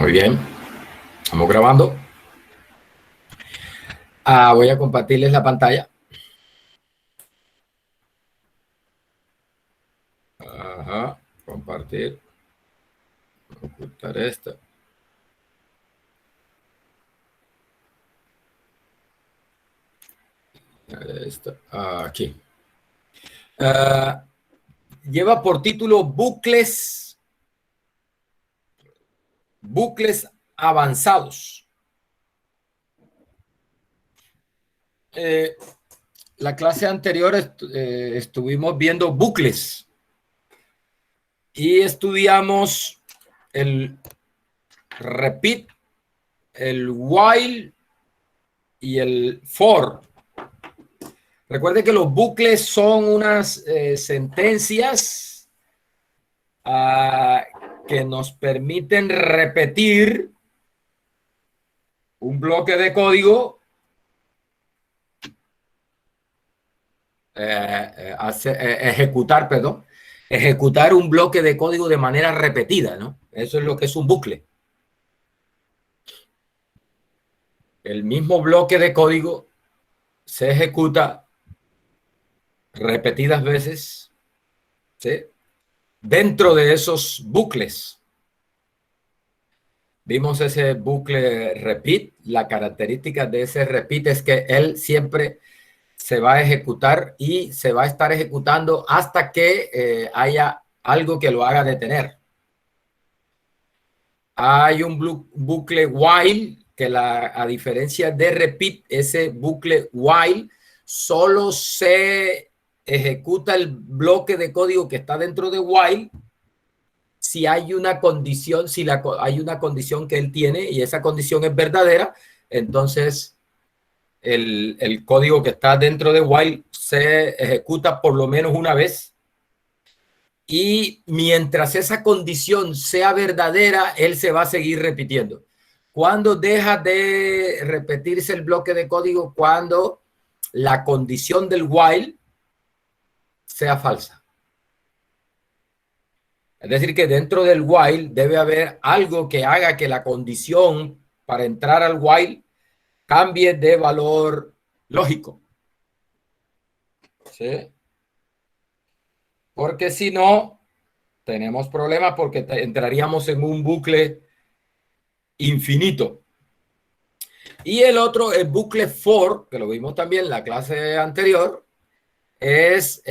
Muy bien, estamos grabando. Voy a compartirles la pantalla. Ajá, compartir. Ocultar esto. Esto, aquí. Lleva por título bucles avanzados. La clase anterior estuvimos viendo bucles y estudiamos el repeat, el while y el for. Recuerde que los bucles son unas sentencias que nos permiten repetir un bloque de código, ejecutar un bloque de código de manera repetida, ¿no? Eso es lo que es un bucle. El mismo bloque de código se ejecuta repetidas veces, ¿sí? Dentro de esos bucles. Vimos ese bucle repeat. La característica de ese repeat es que él siempre se va a ejecutar y se va a estar ejecutando hasta que haya algo que lo haga detener. Hay un bucle while que a diferencia de repeat, ese bucle while solo se ejecuta el bloque de código que está dentro de while si hay una condición, hay una condición que él tiene y esa condición es verdadera, entonces el código que está dentro de while se ejecuta por lo menos una vez y mientras esa condición sea verdadera, él se va a seguir repitiendo. ¿Cuándo deja de repetirse el bloque de código? Cuando la condición del while sea falsa. Es decir, que dentro del while debe haber algo que haga que la condición para entrar al while cambie de valor lógico. ¿Sí? Porque si no, tenemos problemas porque entraríamos en un bucle infinito. Y el otro, el bucle for, que lo vimos también en la clase anterior, es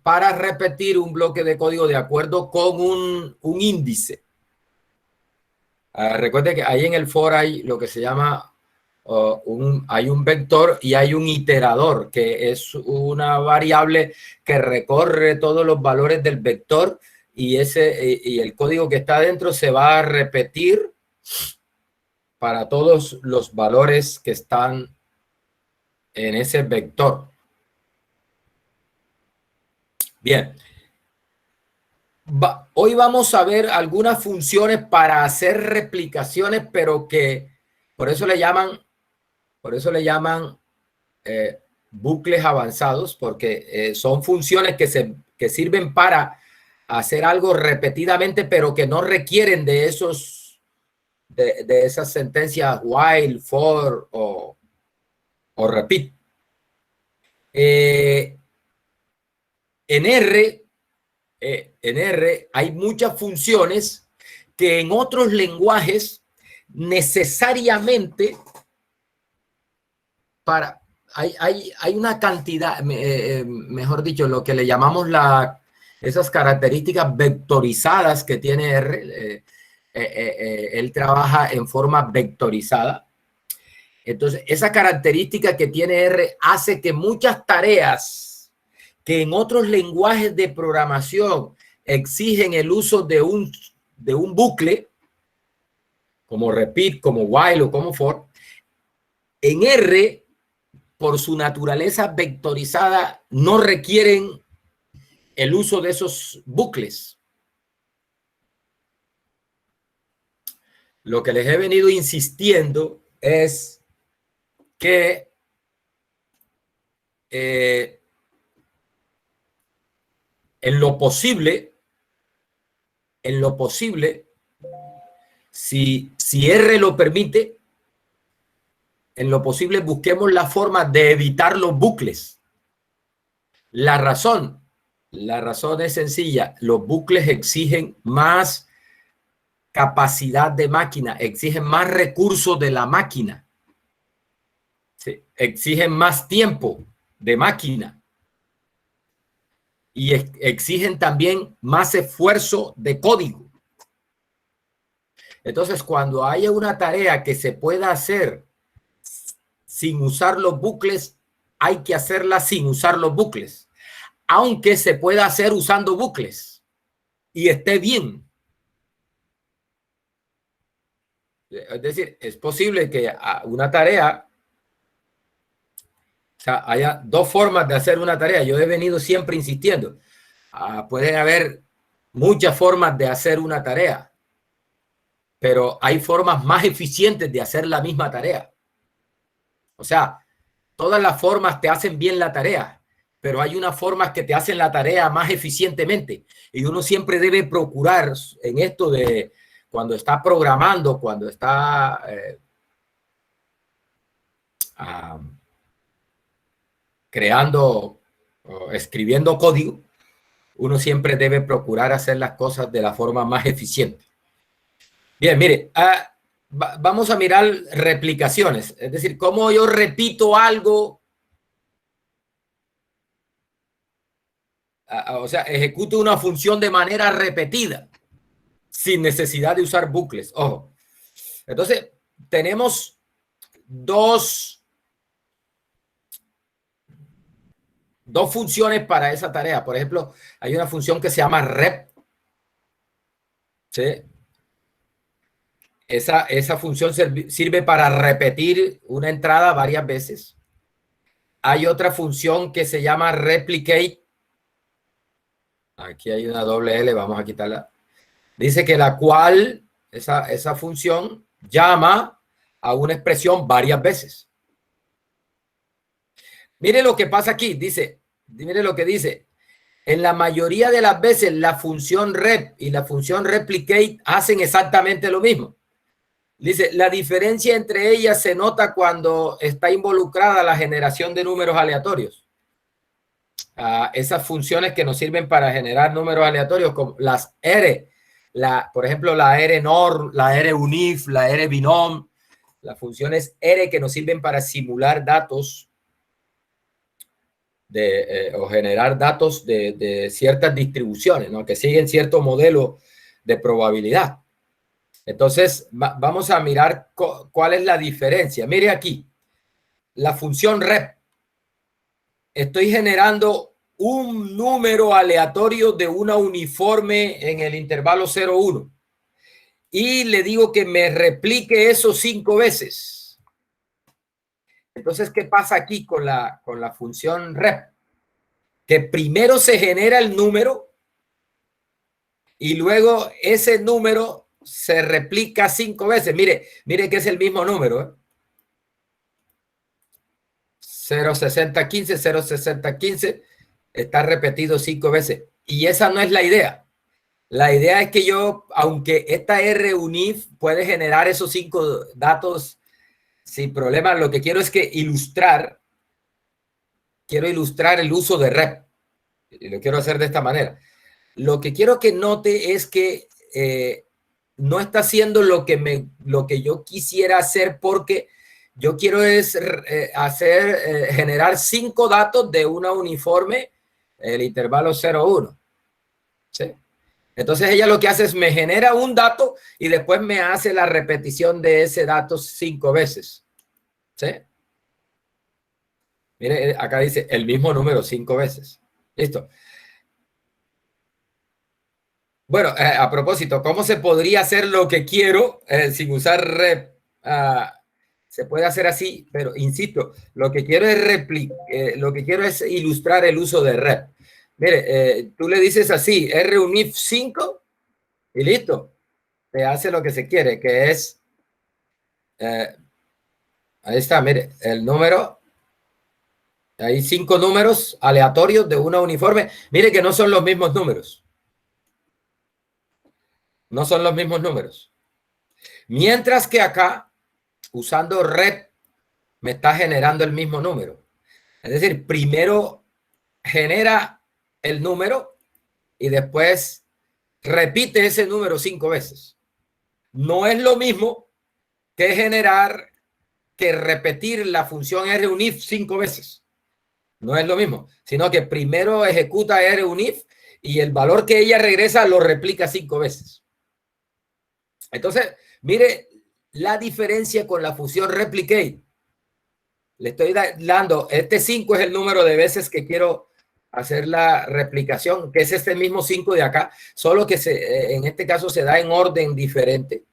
para repetir un bloque de código de acuerdo con un índice. Recuerde que ahí en el for hay lo que se llama, hay un vector y hay un iterador, que es una variable que recorre todos los valores del vector y el código que está dentro se va a repetir para todos los valores que están en ese vector. Bien. Hoy vamos a ver algunas funciones para hacer replicaciones, pero que por eso le llaman bucles avanzados, porque son funciones que sirven para hacer algo repetidamente, pero que no requieren de esas sentencias while, for o repeat. En R hay muchas funciones que en otros lenguajes necesariamente hay una cantidad, mejor dicho, lo que le llamamos esas características vectorizadas que tiene R. Él trabaja en forma vectorizada. Entonces, esa característica que tiene R hace que muchas tareas que en otros lenguajes de programación exigen el uso de un bucle, como repeat, como while o como for, en R, por su naturaleza vectorizada, no requieren el uso de esos bucles. Lo que les he venido insistiendo es que en lo posible, Si R lo permite, en lo posible busquemos la forma de evitar los bucles. La razón es sencilla. Los bucles exigen más capacidad de máquina, exigen más recursos de la máquina. ¿Sí? Exigen más tiempo de máquina. Y exigen también más esfuerzo de código. Entonces, cuando haya una tarea que se pueda hacer sin usar los bucles, hay que hacerla sin usar los bucles, aunque se pueda hacer usando bucles y esté bien. Es decir, es posible que una tarea, o sea, haya dos formas de hacer una tarea. Yo he venido siempre insistiendo. Pueden haber muchas formas de hacer una tarea, pero hay formas más eficientes de hacer la misma tarea. O sea, todas las formas te hacen bien la tarea, pero hay unas formas que te hacen la tarea más eficientemente. Y uno siempre debe procurar en esto de cuando está programando, cuando está creando o escribiendo código, uno siempre debe procurar hacer las cosas de la forma más eficiente. Bien, mire, vamos a mirar replicaciones, es decir, cómo yo repito algo, o sea, ejecuto una función de manera repetida, sin necesidad de usar bucles. Ojo. Entonces, tenemos dos funciones para esa tarea. Por ejemplo, hay una función que se llama rep. ¿Sí? Esa función sirve para repetir una entrada varias veces. Hay otra función que se llama replicate. Aquí hay una doble L, vamos a quitarla. Dice que la cual, esa función, llama a una expresión varias veces. Mire lo que pasa aquí, mire lo que dice. En la mayoría de las veces la función rep y la función replicate hacen exactamente lo mismo. Dice, la diferencia entre ellas se nota cuando está involucrada la generación de números aleatorios. Esas funciones que nos sirven para generar números aleatorios, como las R, por ejemplo, la R NOR, la R UNIF, la R binom, las funciones R que nos sirven para simular datos o generar datos de ciertas distribuciones, ¿no? Que siguen cierto modelo de probabilidad. Entonces, vamos a mirar cuál es la diferencia. Mire aquí, la función rep. Estoy generando un número aleatorio de una uniforme en el intervalo 0,1. Y le digo que me replique eso 5 veces. Entonces, ¿qué pasa aquí con la función rep? Que primero se genera el número y luego ese número se replica 5 veces. Mire que es el mismo número, ¿eh? 0,6015, 0,6015 está repetido 5 veces. Y esa no es la idea. La idea es que yo, aunque esta R UNIF puede generar esos 5 datos sin problema, lo que quiero es que quiero ilustrar el uso de rep. Y lo quiero hacer de esta manera. Lo que quiero que note es que no está haciendo lo que yo quisiera hacer, porque yo quiero generar 5 datos de una uniforme, el intervalo 0,1. ¿Sí? Entonces ella lo que hace es me genera un dato y después me hace la repetición de ese dato 5 veces. ¿Sí? Mire, acá dice el mismo número 5 veces. Listo. Bueno, a propósito, ¿cómo se podría hacer lo que quiero sin usar rep? Se puede hacer así, pero insisto, lo que quiero es ilustrar el uso de rep. Mire, tú le dices así, RUNIF 5 y listo. Te hace lo que se quiere, que es, ahí está, mire, el número. Hay 5 números aleatorios de una uniforme. Mire que no son los mismos números. No son los mismos números. Mientras que acá, usando rep, me está generando el mismo número. Es decir, primero genera el número y después repite ese número 5 veces. No es lo mismo que generar, que repetir la función runif 5 veces. No es lo mismo, sino que primero ejecuta runif y el valor que ella regresa lo replica 5 veces. Entonces, mire la diferencia con la función replicate. Le estoy dando, este 5 es el número de veces que quiero hacer la replicación, que es este mismo 5 de acá, solo que en este caso se da en orden diferente.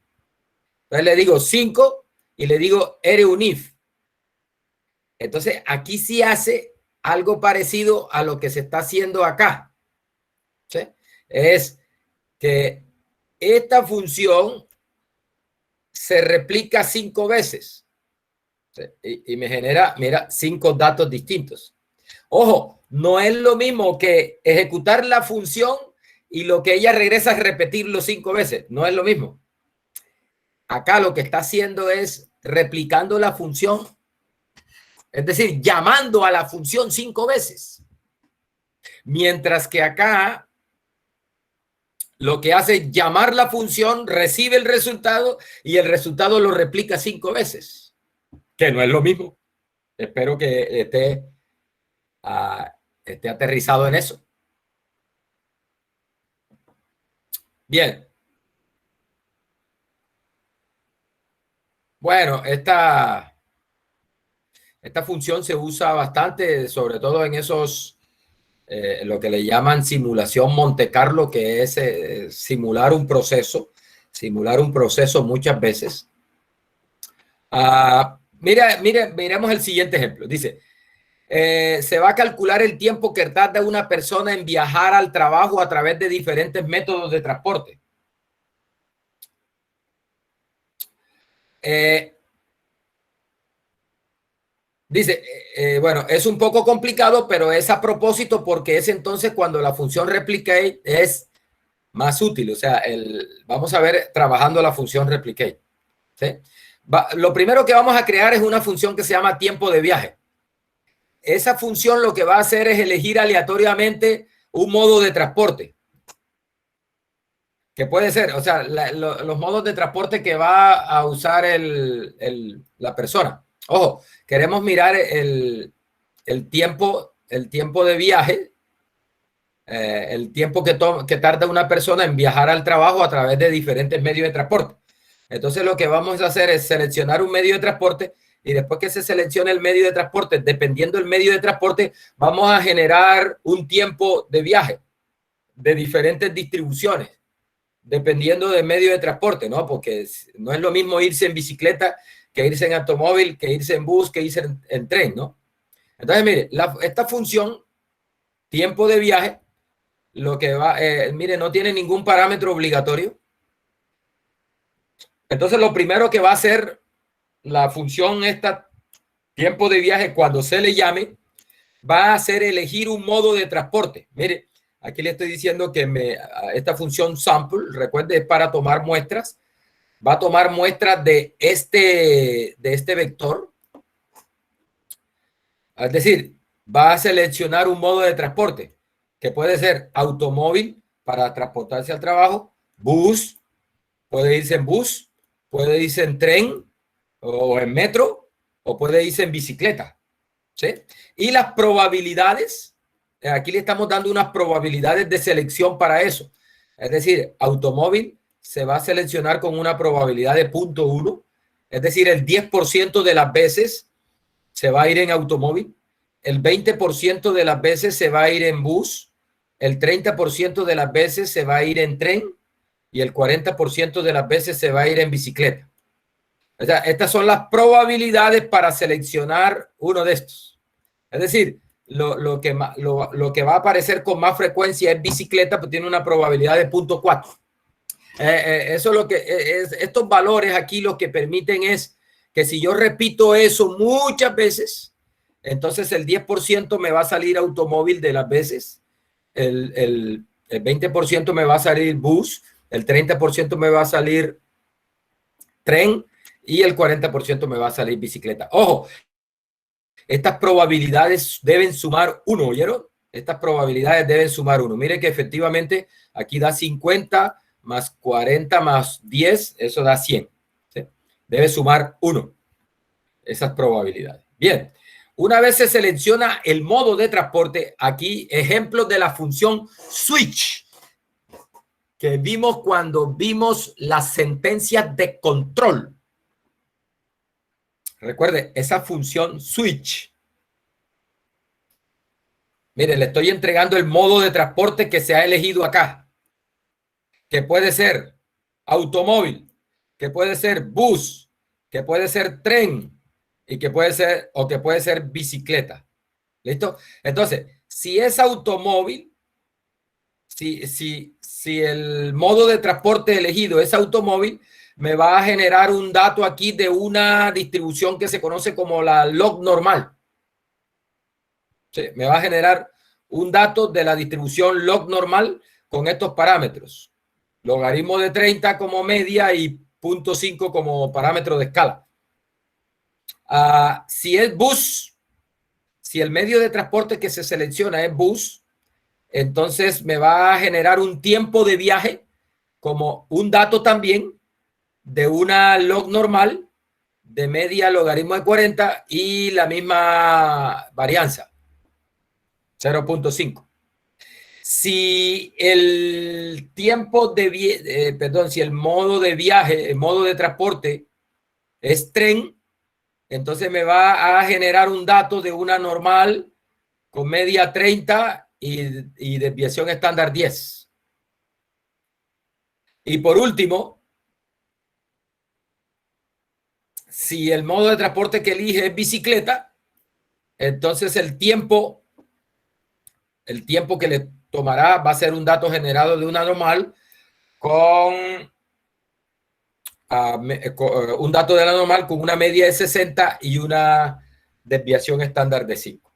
Entonces le digo 5 y le digo runif. Entonces aquí sí hace algo parecido a lo que se está haciendo acá. ¿Sí? Es que esta función se replica 5 veces. ¿Sí? Y me genera, mira, 5 datos distintos. Ojo, no es lo mismo que ejecutar la función y lo que ella regresa es repetirlo 5 veces. No es lo mismo. Acá lo que está haciendo es replicando la función, es decir, llamando a la función 5 veces. Mientras que acá lo que hace es llamar la función, recibe el resultado y el resultado lo replica 5 veces. Que no es lo mismo. Espero que esté aterrizado en eso. Bien. Bueno, esta función se usa bastante, sobre todo en esos, lo que le llaman simulación Monte Carlo, que es simular un proceso muchas veces. Miremos el siguiente ejemplo. Dice, se va a calcular el tiempo que tarda una persona en viajar al trabajo a través de diferentes métodos de transporte. Dice, bueno, es un poco complicado, pero es a propósito porque es entonces cuando la función replicate es más útil. O sea, vamos a ver trabajando la función replicate. ¿Sí? Lo primero que vamos a crear es una función que se llama tiempo de viaje. Esa función lo que va a hacer es elegir aleatoriamente un modo de transporte. Que puede ser, o sea, los modos de transporte que va a usar la persona. Ojo, queremos mirar el tiempo de viaje, el tiempo que tarda una persona en viajar al trabajo a través de diferentes medios de transporte. Entonces lo que vamos a hacer es seleccionar un medio de transporte y después que se seleccione el medio de transporte, dependiendo del medio de transporte, vamos a generar un tiempo de viaje de diferentes distribuciones, dependiendo del medio de transporte, ¿no? Porque no es lo mismo irse en bicicleta que irse en automóvil, que irse en bus, que irse en tren, ¿no? Entonces, mire, esta función, tiempo de viaje, lo que va, mire, no tiene ningún parámetro obligatorio. Entonces, lo primero que va a hacer la función esta, tiempo de viaje, cuando se le llame, va a hacer elegir un modo de transporte. Mire, aquí le estoy diciendo que esta función sample, recuerde, es para tomar muestras. Va a tomar muestras de este vector. Es decir, va a seleccionar un modo de transporte que puede ser automóvil para transportarse al trabajo, bus, puede irse en bus, puede irse en tren o en metro o puede irse en bicicleta. ¿Sí? Y las probabilidades, aquí le estamos dando unas probabilidades de selección para eso. Es decir, automóvil se va a seleccionar con una probabilidad de 0.1, es decir, el 10% de las veces se va a ir en automóvil, el 20% de las veces se va a ir en bus, el 30% de las veces se va a ir en tren y el 40% de las veces se va a ir en bicicleta. O sea, estas son las probabilidades para seleccionar uno de estos. Es decir, lo que va a aparecer con más frecuencia es bicicleta, pues tiene una probabilidad de 0.4. Eso es lo que estos valores aquí lo que permiten es que si yo repito eso muchas veces, entonces el 10% me va a salir automóvil de las veces, el 20% me va a salir bus, el 30% me va a salir tren y el 40% me va a salir bicicleta. Ojo, estas probabilidades deben sumar 1, ¿oyeron? Estas probabilidades deben sumar 1. Mire que efectivamente aquí da 50 más 40 más 10, eso da 100. ¿Sí? Debe sumar 1 esas probabilidades. Bien, una vez se selecciona el modo de transporte, aquí ejemplos de la función switch que vimos cuando vimos las sentencias de control. Recuerde, esa función switch. Mire, le estoy entregando el modo de transporte que se ha elegido acá, que puede ser automóvil, que puede ser bus, que puede ser tren y que puede ser bicicleta. ¿Listo? Entonces, si es automóvil, si el modo de transporte elegido es automóvil, me va a generar un dato aquí de una distribución que se conoce como la log normal. Sí, me va a generar un dato de la distribución log normal con estos parámetros. Logaritmo de 30 como media y 0.5 como parámetro de escala. Si es bus, si el medio de transporte que se selecciona es bus, entonces me va a generar un tiempo de viaje como un dato también de una log normal de media logaritmo de 40 y la misma varianza, 0.5. Si el tiempo de, si el modo de viaje, el modo de transporte es tren, entonces me va a generar un dato de una normal con media 30 y desviación estándar 10. Y por último, si el modo de transporte que elige es bicicleta, entonces el tiempo que le tomará va a ser un dato generado de una normal con un dato de la normal con una media de 60 y una desviación estándar de 5.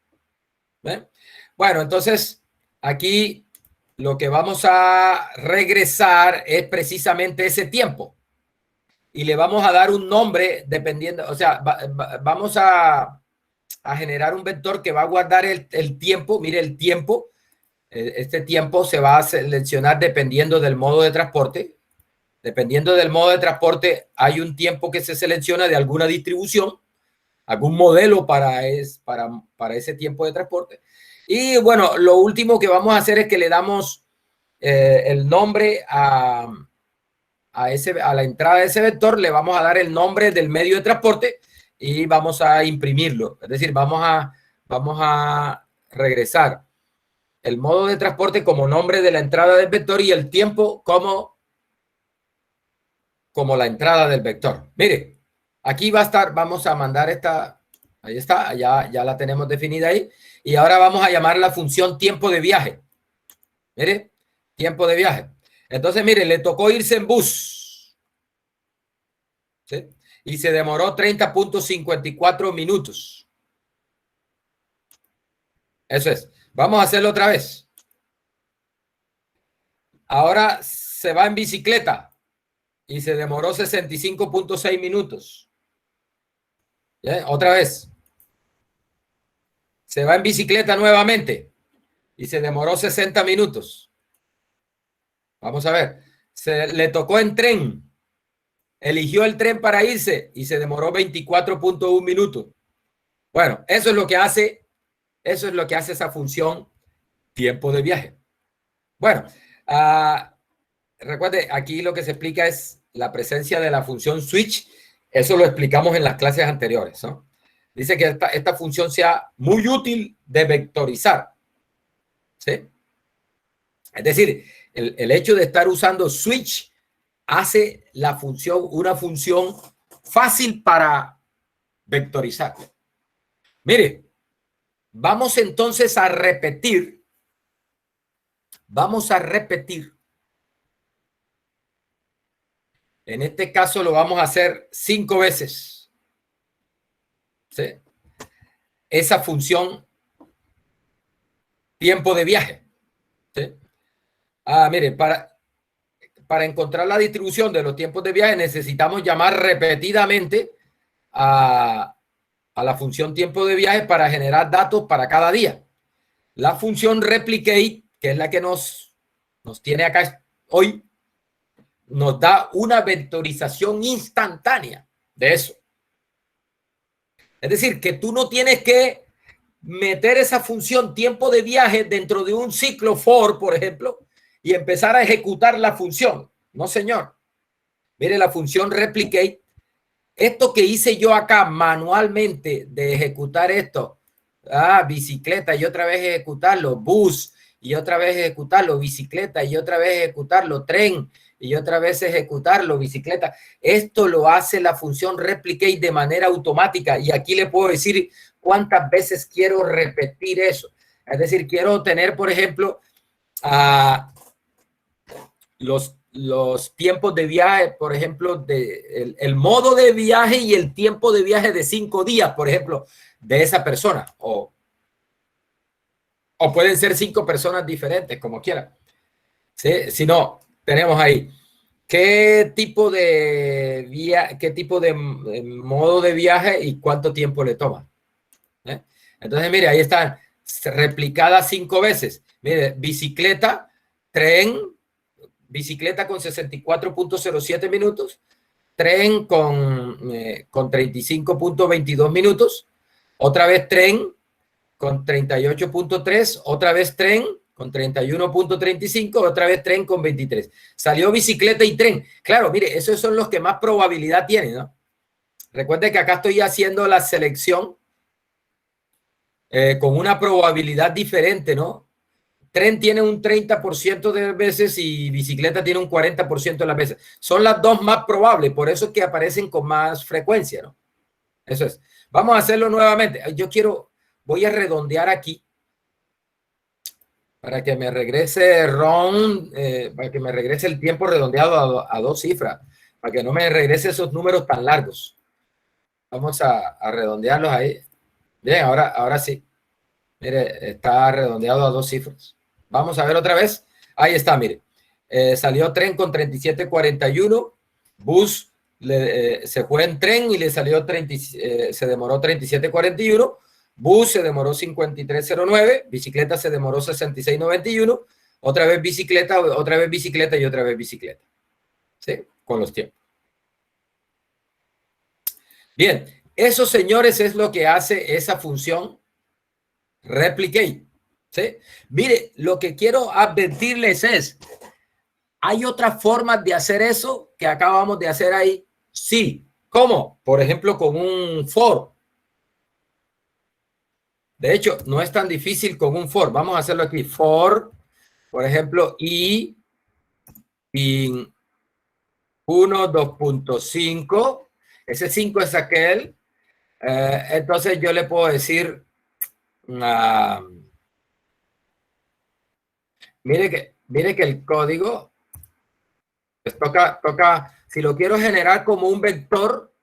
Bueno, entonces aquí lo que vamos a regresar es precisamente ese tiempo y le vamos a dar un nombre dependiendo, o sea, vamos a generar un vector que va a guardar el tiempo. Mire, el tiempo, este tiempo se va a seleccionar dependiendo del modo de transporte. Dependiendo del modo de transporte, hay un tiempo que se selecciona de alguna distribución, algún modelo para ese tiempo de transporte. Y bueno, lo último que vamos a hacer es que le damos el nombre a la entrada de ese vector, le vamos a dar el nombre del medio de transporte y vamos a imprimirlo. Es decir, vamos a regresar el modo de transporte como nombre de la entrada del vector y el tiempo como la entrada del vector. Mire, aquí va a estar, vamos a mandar esta, ahí está, ya la tenemos definida ahí. Y ahora vamos a llamar la función tiempo de viaje. Mire, tiempo de viaje. Entonces, mire, le tocó irse en bus. ¿Sí? Y se demoró 30.54 minutos. Eso es. Vamos a hacerlo otra vez. Ahora se va en bicicleta y se demoró 65.6 minutos. ¿Ya? Otra vez. Se va en bicicleta nuevamente y se demoró 60 minutos. Vamos a ver. Le tocó en tren. Eligió el tren para irse y se demoró 24.1 minutos. Bueno, eso es lo que hace esa función tiempo de viaje. Bueno, recuerde, aquí lo que se explica es la presencia de la función switch. Eso lo explicamos en las clases anteriores, ¿no? Dice que esta función sea muy útil de vectorizar. ¿Sí? Es decir, el hecho de estar usando switch hace una función fácil para vectorizar. Mire, vamos entonces a repetir. En este caso lo vamos a hacer 5 veces. ¿Sí? Esa función tiempo de viaje. ¿Sí? Mire, para encontrar la distribución de los tiempos de viaje necesitamos llamar repetidamente a la función tiempo de viaje para generar datos para cada día. La función replicate, que es la que nos tiene acá hoy, nos da una vectorización instantánea de eso. Es decir, que tú no tienes que meter esa función tiempo de viaje dentro de un ciclo for, por ejemplo, y empezar a ejecutar la función. No, señor. Mire, la función replicate, esto que hice yo acá manualmente de ejecutar esto, bicicleta y otra vez ejecutarlo, bus y otra vez ejecutarlo, bicicleta y otra vez ejecutarlo, tren y otra vez ejecutarlo, bicicleta. Esto lo hace la función replicate de manera automática y aquí le puedo decir cuántas veces quiero repetir eso. Es decir, quiero tener, por ejemplo, los tiempos de viaje, por ejemplo, el modo de viaje y el tiempo de viaje de 5 días, por ejemplo, de esa persona. O pueden ser 5 personas diferentes, como quiera. ¿Sí? Si no, tenemos ahí qué tipo de modo de viaje y cuánto tiempo le toma. Entonces, mire, ahí están replicadas 5 veces. Mire, bicicleta, tren, bicicleta con 64.07 minutos, tren con 35.22 minutos, otra vez tren con 38.3, otra vez tren con 31.35, otra vez tren con 23. Salió bicicleta y tren. Claro, mire, esos son los que más probabilidad tienen, ¿no? Recuerde que acá estoy haciendo la selección con una probabilidad diferente, ¿no? Tren tiene un 30% de veces y bicicleta tiene un 40% de las veces. Son las dos más probables, por eso es que aparecen con más frecuencia, ¿no? Eso es. Vamos a hacerlo nuevamente. Voy a redondear aquí para que me regrese para que me regrese el tiempo redondeado a 2 cifras, para que no me regrese esos números tan largos. Vamos a redondearlos ahí. Bien, ahora sí. Mire, está redondeado a 2 cifras. Vamos a ver otra vez. Ahí está, mire. Salió tren con 37.41. Bus se fue en tren y le salió se demoró 37.41. Bus se demoró 53.09. Bicicleta se demoró 66.91. Otra vez bicicleta y otra vez bicicleta. ¿Sí? Con los tiempos. Bien, eso, señores, es lo que hace esa función replicate. ¿Sí? Mire, lo que quiero advertirles es, ¿hay otras formas de hacer eso que acabamos de hacer ahí? Sí. ¿Cómo? Por ejemplo, con un for. De hecho, no es tan difícil con un for. Vamos a hacerlo aquí. For, por ejemplo, in 1, 2.5. Ese 5 es aquel. Entonces yo le puedo decir... mire que el código pues toca, si lo quiero generar como un vector,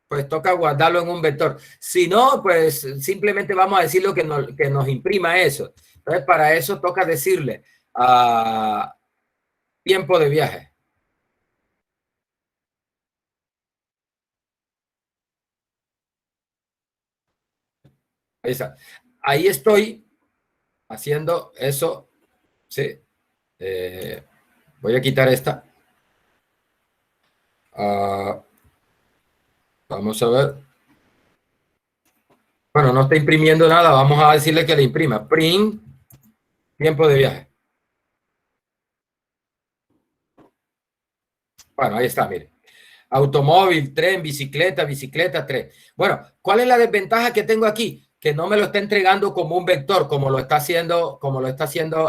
pues toca guardarlo en un vector. Si no, pues simplemente vamos a decir lo que nos imprima eso. Entonces, para eso toca decirle tiempo de viaje. Ahí está. Ahí estoy haciendo eso. Sí. Voy a quitar esta. Vamos a ver. Bueno, no está imprimiendo nada. Vamos a decirle que le imprima. Print tiempo de viaje. Bueno, ahí está, mire. Automóvil, tren, bicicleta, tren. Bueno, ¿cuál es la desventaja que tengo aquí? Que no me lo está entregando como un vector, como lo está haciendo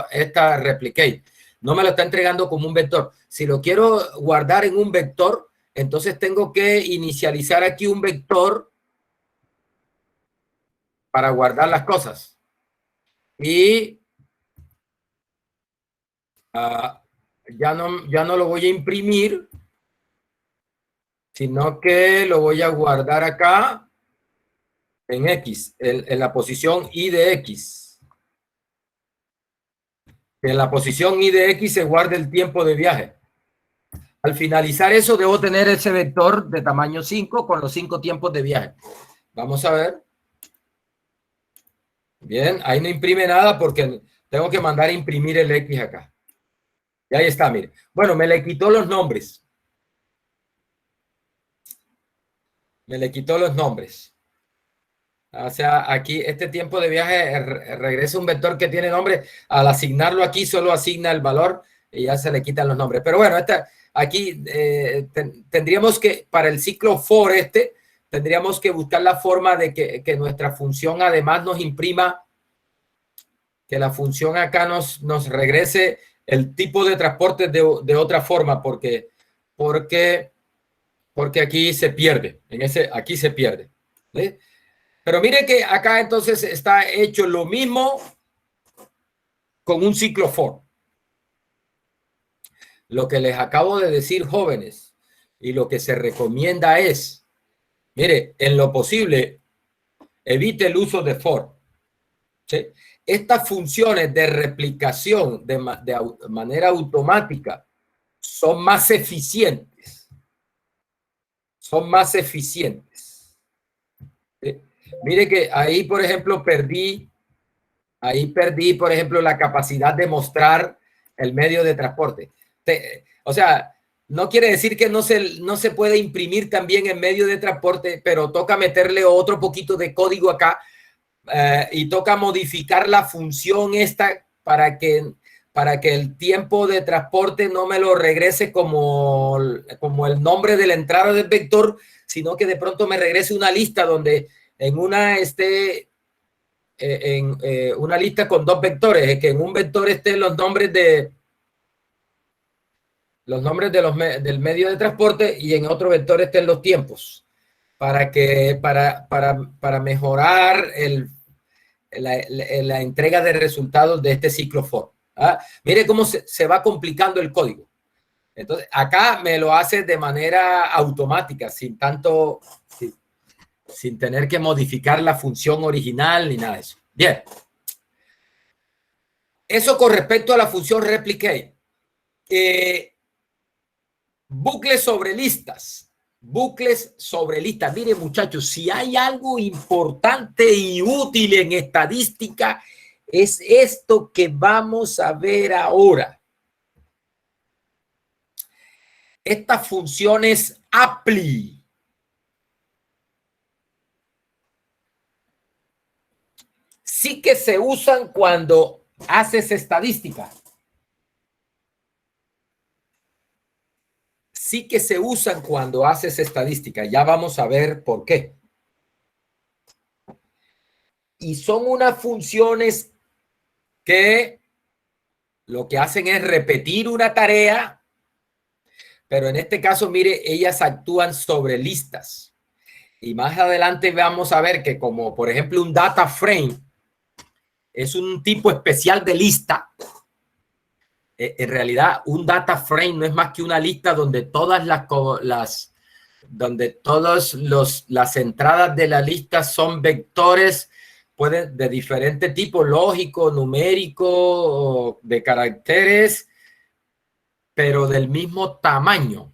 esta replicate. No me lo está entregando como un vector. Si lo quiero guardar en un vector, entonces tengo que inicializar aquí un vector para guardar las cosas. Y ya no lo voy a imprimir, sino que lo voy a guardar acá en X, en la posición Y de X. En la posición Y de X se guarda el tiempo de viaje. Al finalizar eso, debo tener ese vector de tamaño 5 con los 5 tiempos de viaje. Vamos a ver. Bien, ahí no imprime nada porque tengo que mandar a imprimir el X acá. Y ahí está, mire. Bueno, me le quitó los nombres. Me le quitó los nombres. O sea, aquí este tiempo de viaje regresa un vector que tiene nombre. Al asignarlo aquí, solo asigna el valor y ya se le quitan los nombres. Pero bueno, aquí tendríamos que, para el ciclo for tendríamos que buscar la forma de que nuestra función además nos imprima, que la función acá nos regrese el tipo de transporte de otra forma, porque aquí se pierde. Aquí se pierde. ¿Sí? Pero mire que acá entonces está hecho lo mismo con un ciclo for. Lo que les acabo de decir, jóvenes, y lo que se recomienda es, mire, en lo posible, evite el uso de for. ¿Sí? Estas funciones de replicación de manera automática son más eficientes. Son más eficientes. ¿Sí? Mire que ahí, por ejemplo, por ejemplo, la capacidad de mostrar el medio de transporte. O sea, no quiere decir que no se puede imprimir también en medio de transporte, pero toca meterle otro poquito de código acá y toca modificar la función esta para que el tiempo de transporte no me lo regrese como el nombre de la entrada del vector, sino que de pronto me regrese una lista donde en una una lista con dos vectores, que en un vector estén los nombres del medio de transporte y en otro vector estén los tiempos, para mejorar la entrega de resultados de este ciclo for. ¿Ah? Mire cómo se va complicando el código. Entonces, acá me lo hace de manera automática, sin tener que modificar la función original ni nada de eso. Bien. Eso con respecto a la función replicate. Bucles sobre listas. Bucles sobre listas. Miren, muchachos, si hay algo importante y útil en estadística, es esto que vamos a ver ahora. Estas funciones apply. Sí que se usan cuando haces estadística. Sí que se usan cuando haces estadística. Ya vamos a ver por qué. Y son unas funciones que lo que hacen es repetir una tarea, pero en este caso, mire, ellas actúan sobre listas. Y más adelante vamos a ver que como, por ejemplo, un data frame es un tipo especial de lista. En realidad, un data frame no es más que una lista donde todas las entradas de la lista son vectores, pueden de diferente tipo, lógico, numérico, de caracteres, pero del mismo tamaño.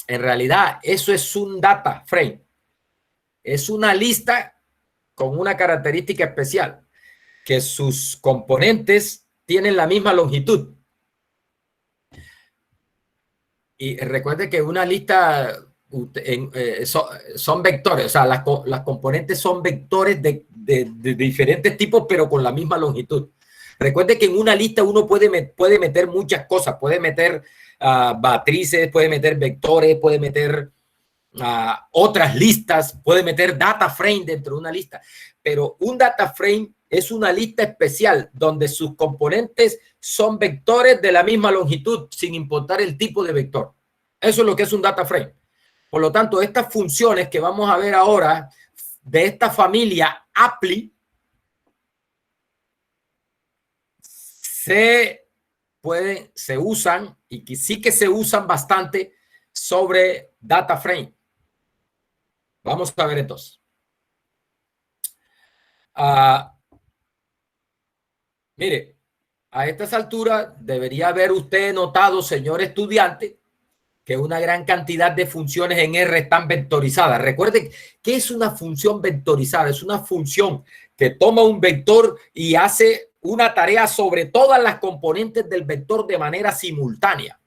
En realidad, eso es un data frame. Es una lista con una característica especial, que sus componentes tienen la misma longitud. Y recuerde que una lista son vectores, o sea, las componentes son vectores de diferentes tipos, pero con la misma longitud. Recuerde que en una lista uno puede meter muchas cosas, puede meter matrices, puede meter vectores, puede meter otras listas, puede meter data frame dentro de una lista, pero un data frame es una lista especial donde sus componentes son vectores de la misma longitud sin importar el tipo de vector. Eso es lo que es un data frame. Por lo tanto, estas funciones que vamos a ver ahora de esta familia apply se usan y que sí que se usan bastante sobre data frame. Vamos a ver entonces. Mire, a estas alturas debería haber usted notado, señor estudiante, que una gran cantidad de funciones en R están vectorizadas. Recuerden que es una función vectorizada, es una función que toma un vector y hace una tarea sobre todas las componentes del vector de manera simultánea.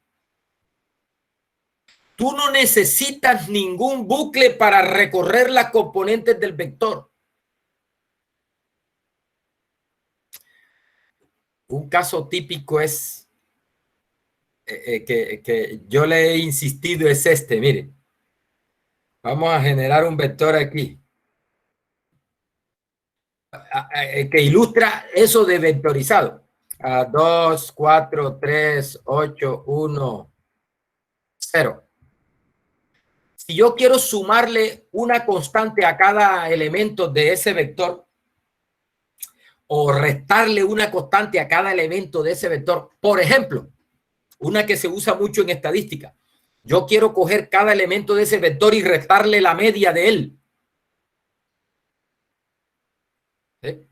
Tú no necesitas ningún bucle para recorrer las componentes del vector. Un caso típico es que yo le he insistido es este, mire. Vamos a generar un vector aquí que ilustra eso de vectorizado. 2, 4, 3, 8, 1, 0. Si yo quiero sumarle una constante a cada elemento de ese vector o restarle una constante a cada elemento de ese vector, por ejemplo, una que se usa mucho en estadística, yo quiero coger cada elemento de ese vector y restarle la media de él. ¿Sí?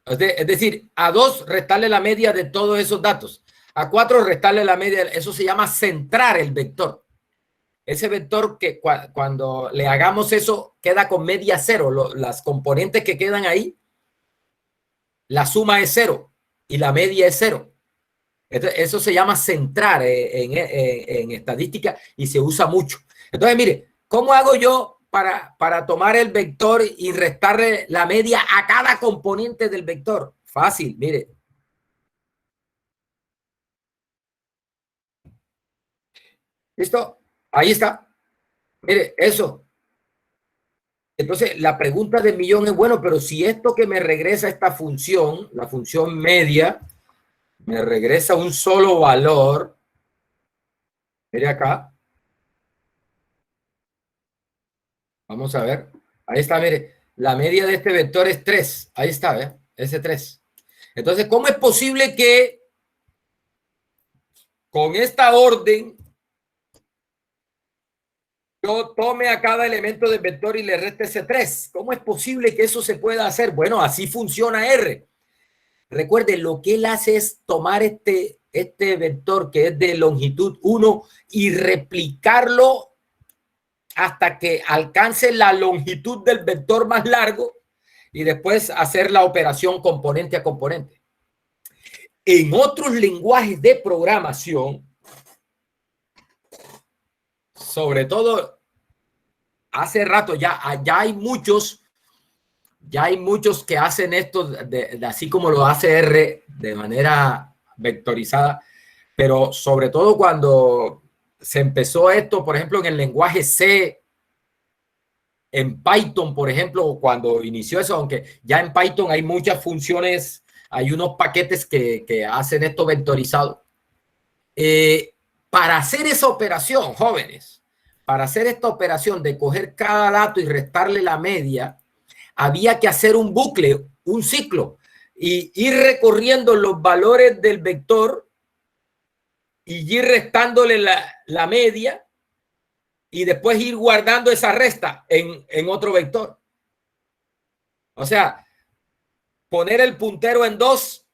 Es decir, a 2 restarle la media de todos esos datos, a 4 restarle la media, eso se llama centrar el vector. Ese vector que cuando le hagamos eso queda con media 0, las componentes que quedan ahí, la suma es 0 y la media es 0. Eso se llama centrar en estadística y se usa mucho. Entonces, mire, ¿cómo hago yo para tomar el vector y restarle la media a cada componente del vector? Fácil, mire. ¿Listo? Ahí está. Mire, eso. Entonces, la pregunta del millón es, bueno, pero si esto que me regresa esta función, la función media, me regresa un solo valor, mire acá. Vamos a ver. Ahí está, mire. La media de este vector es 3. Ahí está, ¿ve? Ese 3. Entonces, ¿cómo es posible que con esta orden yo tome a cada elemento del vector y le reste ese 3? ¿Cómo es posible que eso se pueda hacer? Bueno, así funciona R. Recuerde, lo que él hace es tomar este vector que es de longitud 1 y replicarlo hasta que alcance la longitud del vector más largo y después hacer la operación componente a componente. En otros lenguajes de programación, sobre todo hace rato ya hay muchos que hacen esto así como lo hace R de manera vectorizada, pero sobre todo cuando se empezó esto, por ejemplo, en el lenguaje C, en Python, por ejemplo, cuando inició eso, aunque ya en Python hay muchas funciones, hay unos paquetes que hacen esto vectorizado. Para hacer esa operación, jóvenes, para hacer esta operación de coger cada dato y restarle la media, había que hacer un bucle, un ciclo, y ir recorriendo los valores del vector y ir restándole la media y después ir guardando esa resta en otro vector. O sea, poner el puntero en 2,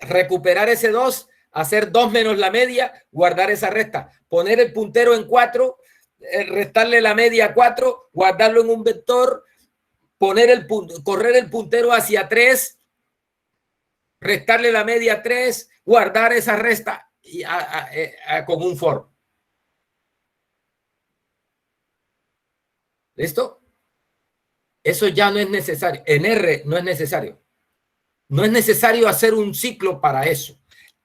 recuperar ese 2, hacer 2 menos la media, guardar esa resta. Poner el puntero en 4, restarle la media a 4, guardarlo en un vector, correr el puntero hacia 3, restarle la media a 3, guardar esa resta y con un for. ¿Listo? Eso ya no es necesario. En R no es necesario. No es necesario hacer un ciclo para eso.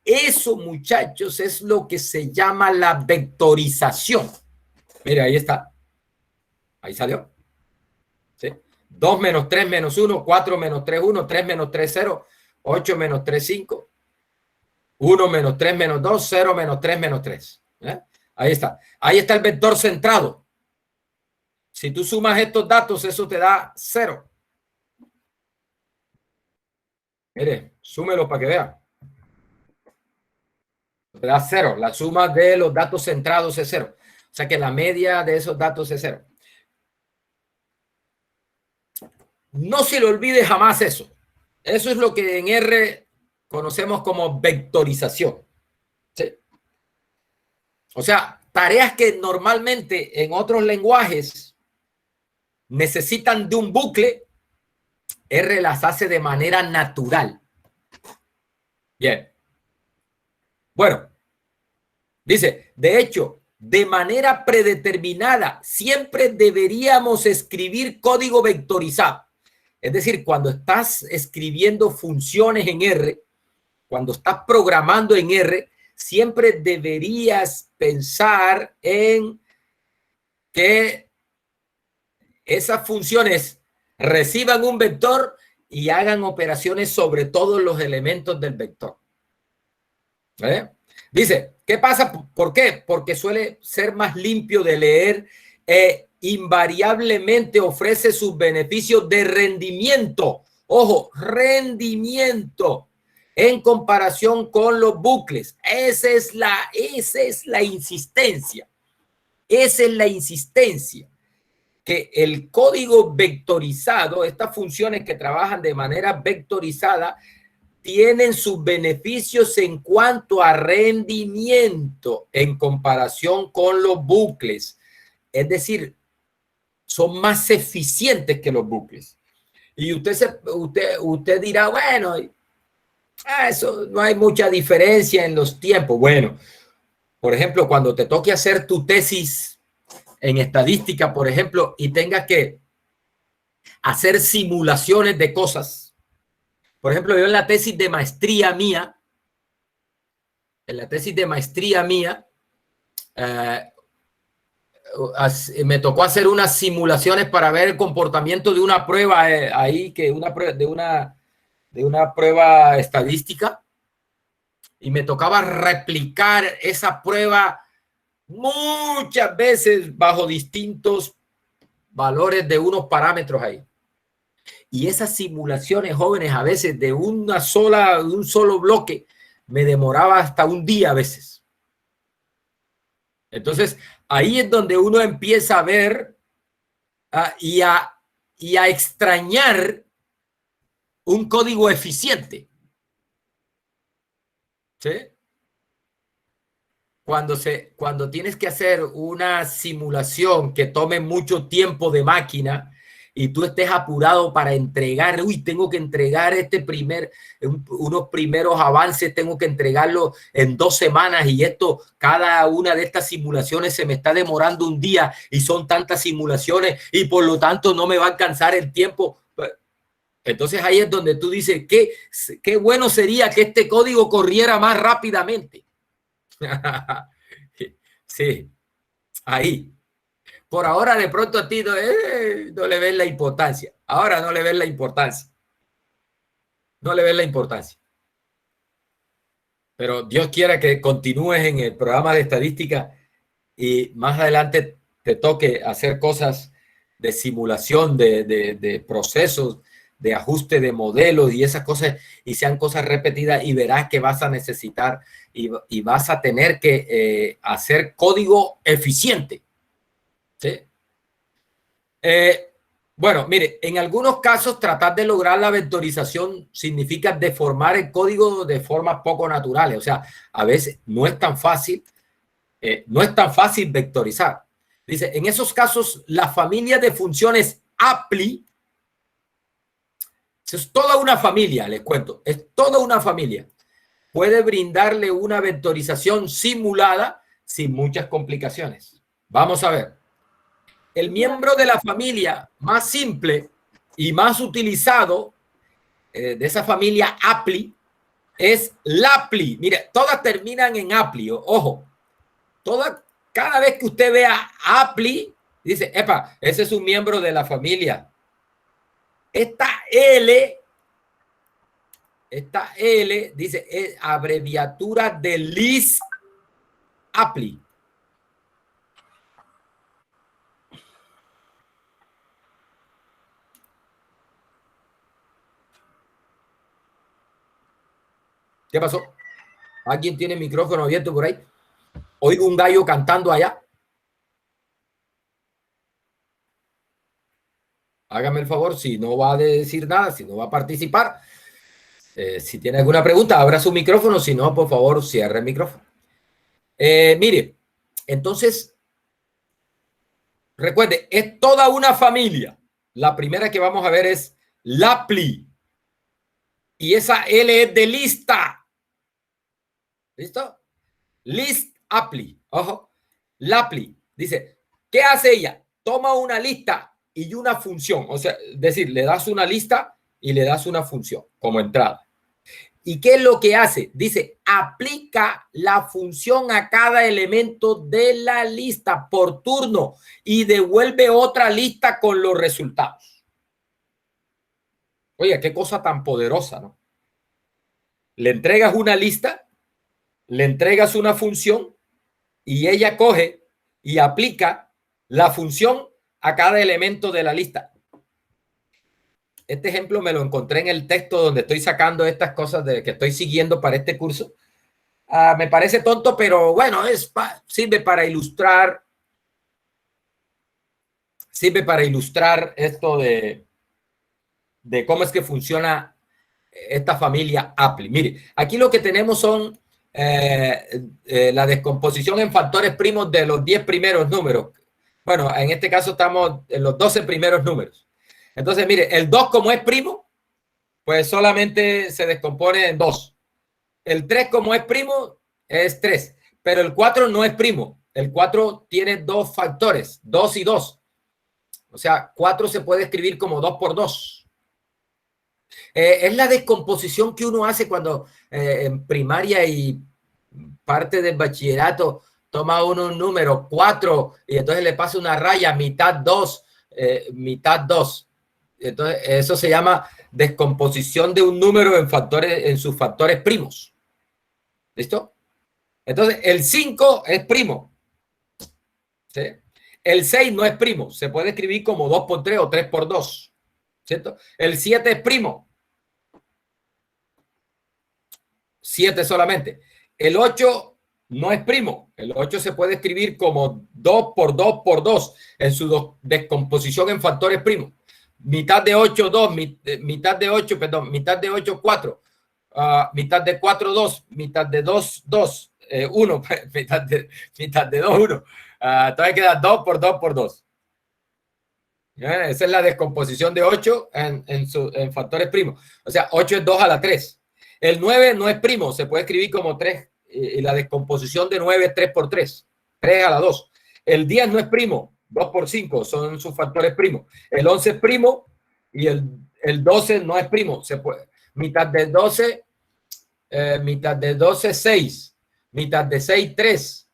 Eso, muchachos, es lo que se llama la vectorización. Mira, ahí está. Ahí salió. ¿Sí? 2 menos 3 menos 1, 4 menos 3, 1, 3 menos 3, 0, 8 menos 3, 5, 1 menos 3 menos 2, 0 menos 3 menos 3. ¿Eh? Ahí está. Ahí está el vector centrado. Si tú sumas estos datos, eso te da 0. Mire, súmelo para que vean. Te da 0. La suma de los datos centrados es 0. O sea que la media de esos datos es 0. No se le olvide jamás eso. Eso es lo que en R conocemos como vectorización. ¿Sí? O sea, tareas que normalmente en otros lenguajes necesitan de un bucle, R las hace de manera natural. Bien. Bueno, dice, de hecho, de manera predeterminada, siempre deberíamos escribir código vectorizado. Es decir, cuando estás escribiendo funciones en R, cuando estás programando en R, siempre deberías pensar en que esas funciones reciban un vector y hagan operaciones sobre todos los elementos del vector. Dice, ¿qué pasa? ¿Por qué? Porque suele ser más limpio de leer e invariablemente ofrece sus beneficios de rendimiento. Ojo, rendimiento en comparación con los bucles. Esa es la insistencia. Esa es la insistencia. Que el código vectorizado, estas funciones que trabajan de manera vectorizada, tienen sus beneficios en cuanto a rendimiento en comparación con los bucles. Es decir, son más eficientes que los bucles. Y usted dirá, bueno, eso no hay mucha diferencia en los tiempos. Bueno, por ejemplo, cuando te toque hacer tu tesis en estadística, por ejemplo, y tengas que hacer simulaciones de cosas. Por ejemplo, yo en la tesis de maestría mía, me tocó hacer unas simulaciones para ver el comportamiento de una prueba ahí, de una prueba estadística, y me tocaba replicar esa prueba muchas veces bajo distintos valores de unos parámetros ahí. Y esas simulaciones, jóvenes, a veces de un solo bloque, me demoraba hasta un día a veces. Entonces, ahí es donde uno empieza a ver y a extrañar un código eficiente. ¿Sí? Cuando tienes que hacer una simulación que tome mucho tiempo de máquina y tú estés apurado para entregar, tengo que entregar unos primeros avances, tengo que entregarlo en 2 semanas y cada una de estas simulaciones se me está demorando un día y son tantas simulaciones y por lo tanto no me va a alcanzar el tiempo. Entonces ahí es donde tú dices, qué bueno sería que este código corriera más rápidamente. Sí, ahí. Por ahora de pronto a ti no le ves la importancia. Ahora no le ves la importancia. No le ves la importancia. Pero Dios quiera que continúes en el programa de estadística y más adelante te toque hacer cosas de simulación de procesos, de ajuste de modelos y esas cosas, y sean cosas repetidas, y verás que vas a necesitar y vas a tener que hacer código eficiente. ¿Sí? Bueno, mire, en algunos casos tratar de lograr la vectorización significa deformar el código de formas poco naturales. O sea, a veces no es tan fácil vectorizar. Dice, en esos casos, la familia de funciones apply es toda una familia, les cuento, es toda una familia. Puede brindarle una vectorización simulada sin muchas complicaciones. Vamos a ver. El miembro de la familia más simple y más utilizado de esa familia apply es laply. Mire, todas terminan en apply. Ojo, cada vez que usted vea apply, dice, epa, ese es un miembro de la familia. Esta L dice, es abreviatura de list apply. ¿Qué pasó? ¿Alguien tiene el micrófono abierto por ahí? Oigo un gallo cantando allá. Hágame el favor, si no va a decir nada, si no va a participar, Si tiene alguna pregunta, abra su micrófono. Si no, por favor, cierre el micrófono. Mire, entonces, recuerde, es toda una familia. La primera que vamos a ver es Lapli. Y esa L es de lista. ¿Listo? List Apply. Ojo. Lapli. Dice, ¿qué hace ella? Toma una lista y una función. O sea, es decir, le das una lista y le das una función como entrada. ¿Y qué es lo que hace? Dice, aplica la función a cada elemento de la lista por turno y devuelve otra lista con los resultados. Oye, qué cosa tan poderosa, ¿no? Le entregas una lista, le entregas una función y ella coge y aplica la función a cada elemento de la lista. Este ejemplo me lo encontré en el texto donde estoy sacando estas cosas que estoy siguiendo para este curso. Me parece tonto, pero bueno, sirve para ilustrar. Sirve para ilustrar esto de cómo es que funciona esta familia Apply. Mire, aquí lo que tenemos son la descomposición en factores primos de los 10 primeros números. Bueno, en este caso estamos en los 12 primeros números. Entonces, mire, el 2 como es primo, pues solamente se descompone en 2. El 3 como es primo, es 3. Pero el 4 no es primo. El 4 tiene dos factores, 2 y 2. O sea, 4 se puede escribir como 2 por 2. Es la descomposición que uno hace cuando en primaria y parte del bachillerato toma uno un número 4 y entonces le pasa una raya, mitad 2, mitad 2. Entonces, eso se llama descomposición de un número en sus factores primos. ¿Listo? Entonces, el 5 es primo. ¿Sí? El 6 no es primo. Se puede escribir como 2 por 3 o 3 por 2. ¿Cierto? El 7 es primo. 7 solamente. El 8 no es primo. El 8 se puede escribir como 2 por 2 por 2 en su descomposición en factores primos. Mitad de 8, 2, mitad de 8, perdón, mitad de 8, 4, mitad de 4, 2, mitad de 2, 2, 1, mitad de 2, 1. Entonces queda 2 por 2 por 2. Esa es la descomposición de 8 en factores primos. O sea, 8 es 2 a la 3. El 9 no es primo, se puede escribir como 3. Y la descomposición de 9 es 3 por 3, 3 a la 2. El 10 no es primo, 2 por 5 son sus factores primos. El 11 es primo y el 12 no es primo. Se puede, mitad de 12, 6. Mitad de 6, 3.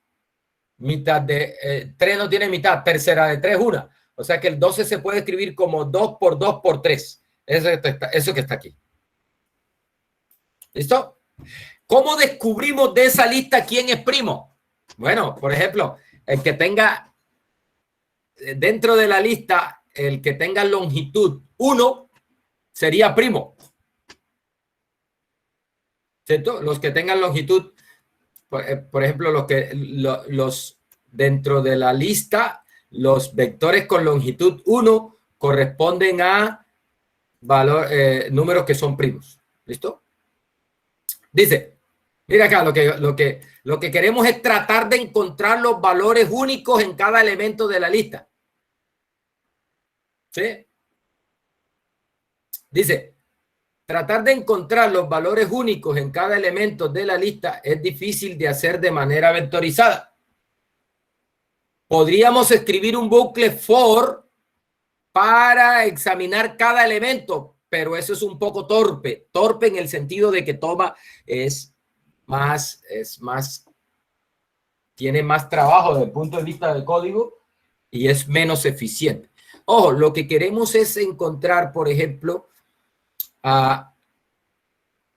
Mitad de 3 no tiene mitad. Tercera de 3, 1. O sea que el 12 se puede escribir como 2 por 2 por 3. Eso que está aquí. ¿Listo? ¿Cómo descubrimos de esa lista quién es primo? Bueno, por ejemplo, el que tenga dentro de la lista, el que tenga longitud 1 sería primo. ¿Cierto? Los que tengan longitud, por ejemplo, los dentro de la lista, los vectores con longitud 1 corresponden a números que son primos. ¿Listo? Dice, mira acá, lo que queremos es tratar de encontrar los valores únicos en cada elemento de la lista. ¿Sí? Dice, tratar de encontrar los valores únicos en cada elemento de la lista es difícil de hacer de manera vectorizada. Podríamos escribir un bucle for para examinar cada elemento, pero eso es un poco torpe. Torpe en el sentido de que tiene más trabajo desde el punto de vista del código y es menos eficiente. Ojo, lo que queremos es encontrar, por ejemplo,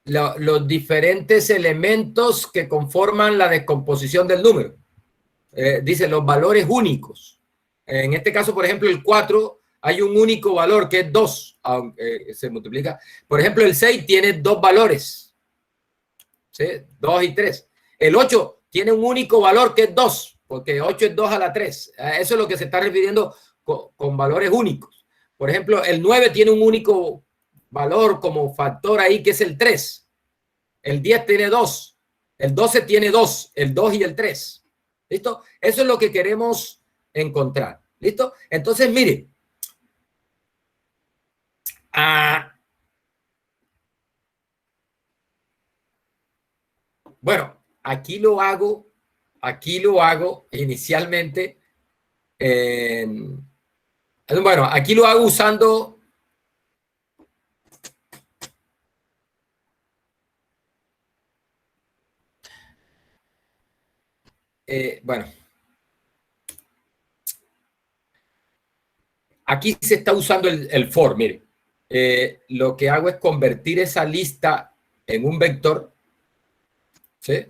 los diferentes elementos que conforman la descomposición del número. Dice los valores únicos. En este caso, por ejemplo, el 4, hay un único valor que es 2, aunque se multiplica. Por ejemplo, el 6 tiene 2 valores, ¿sí? 2 y 3. El 8 tiene un único valor que es 2, porque 8 es 2 a la 3. Eso es lo que se está refiriendo con valores únicos. Por ejemplo, el 9 tiene un único valor como factor ahí, que es el 3. El 10 tiene 2. El 12 tiene 2. El 2 y el 3. ¿Listo? Eso es lo que queremos encontrar. ¿Listo? Entonces, mire. Bueno, aquí lo hago inicialmente. Bueno, aquí lo hago usando bueno, aquí se está usando el for, mire. Lo que hago es convertir esa lista en un vector, ¿sí?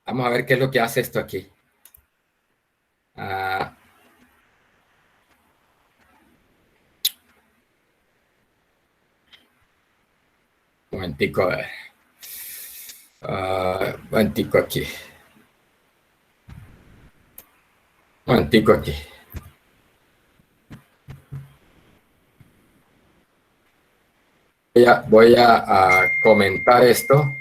Vamos a ver qué es lo que hace esto aquí. Un momentico, a ver. Un momentico aquí. Un momentico aquí. Voy a comentar esto.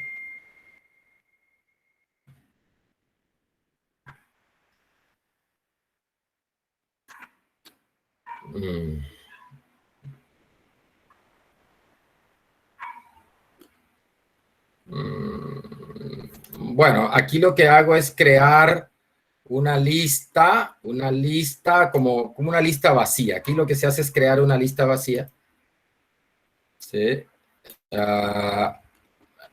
Bueno, aquí lo que hago es crear una lista como una lista vacía. Aquí lo que se hace es crear una lista vacía. ¿Sí?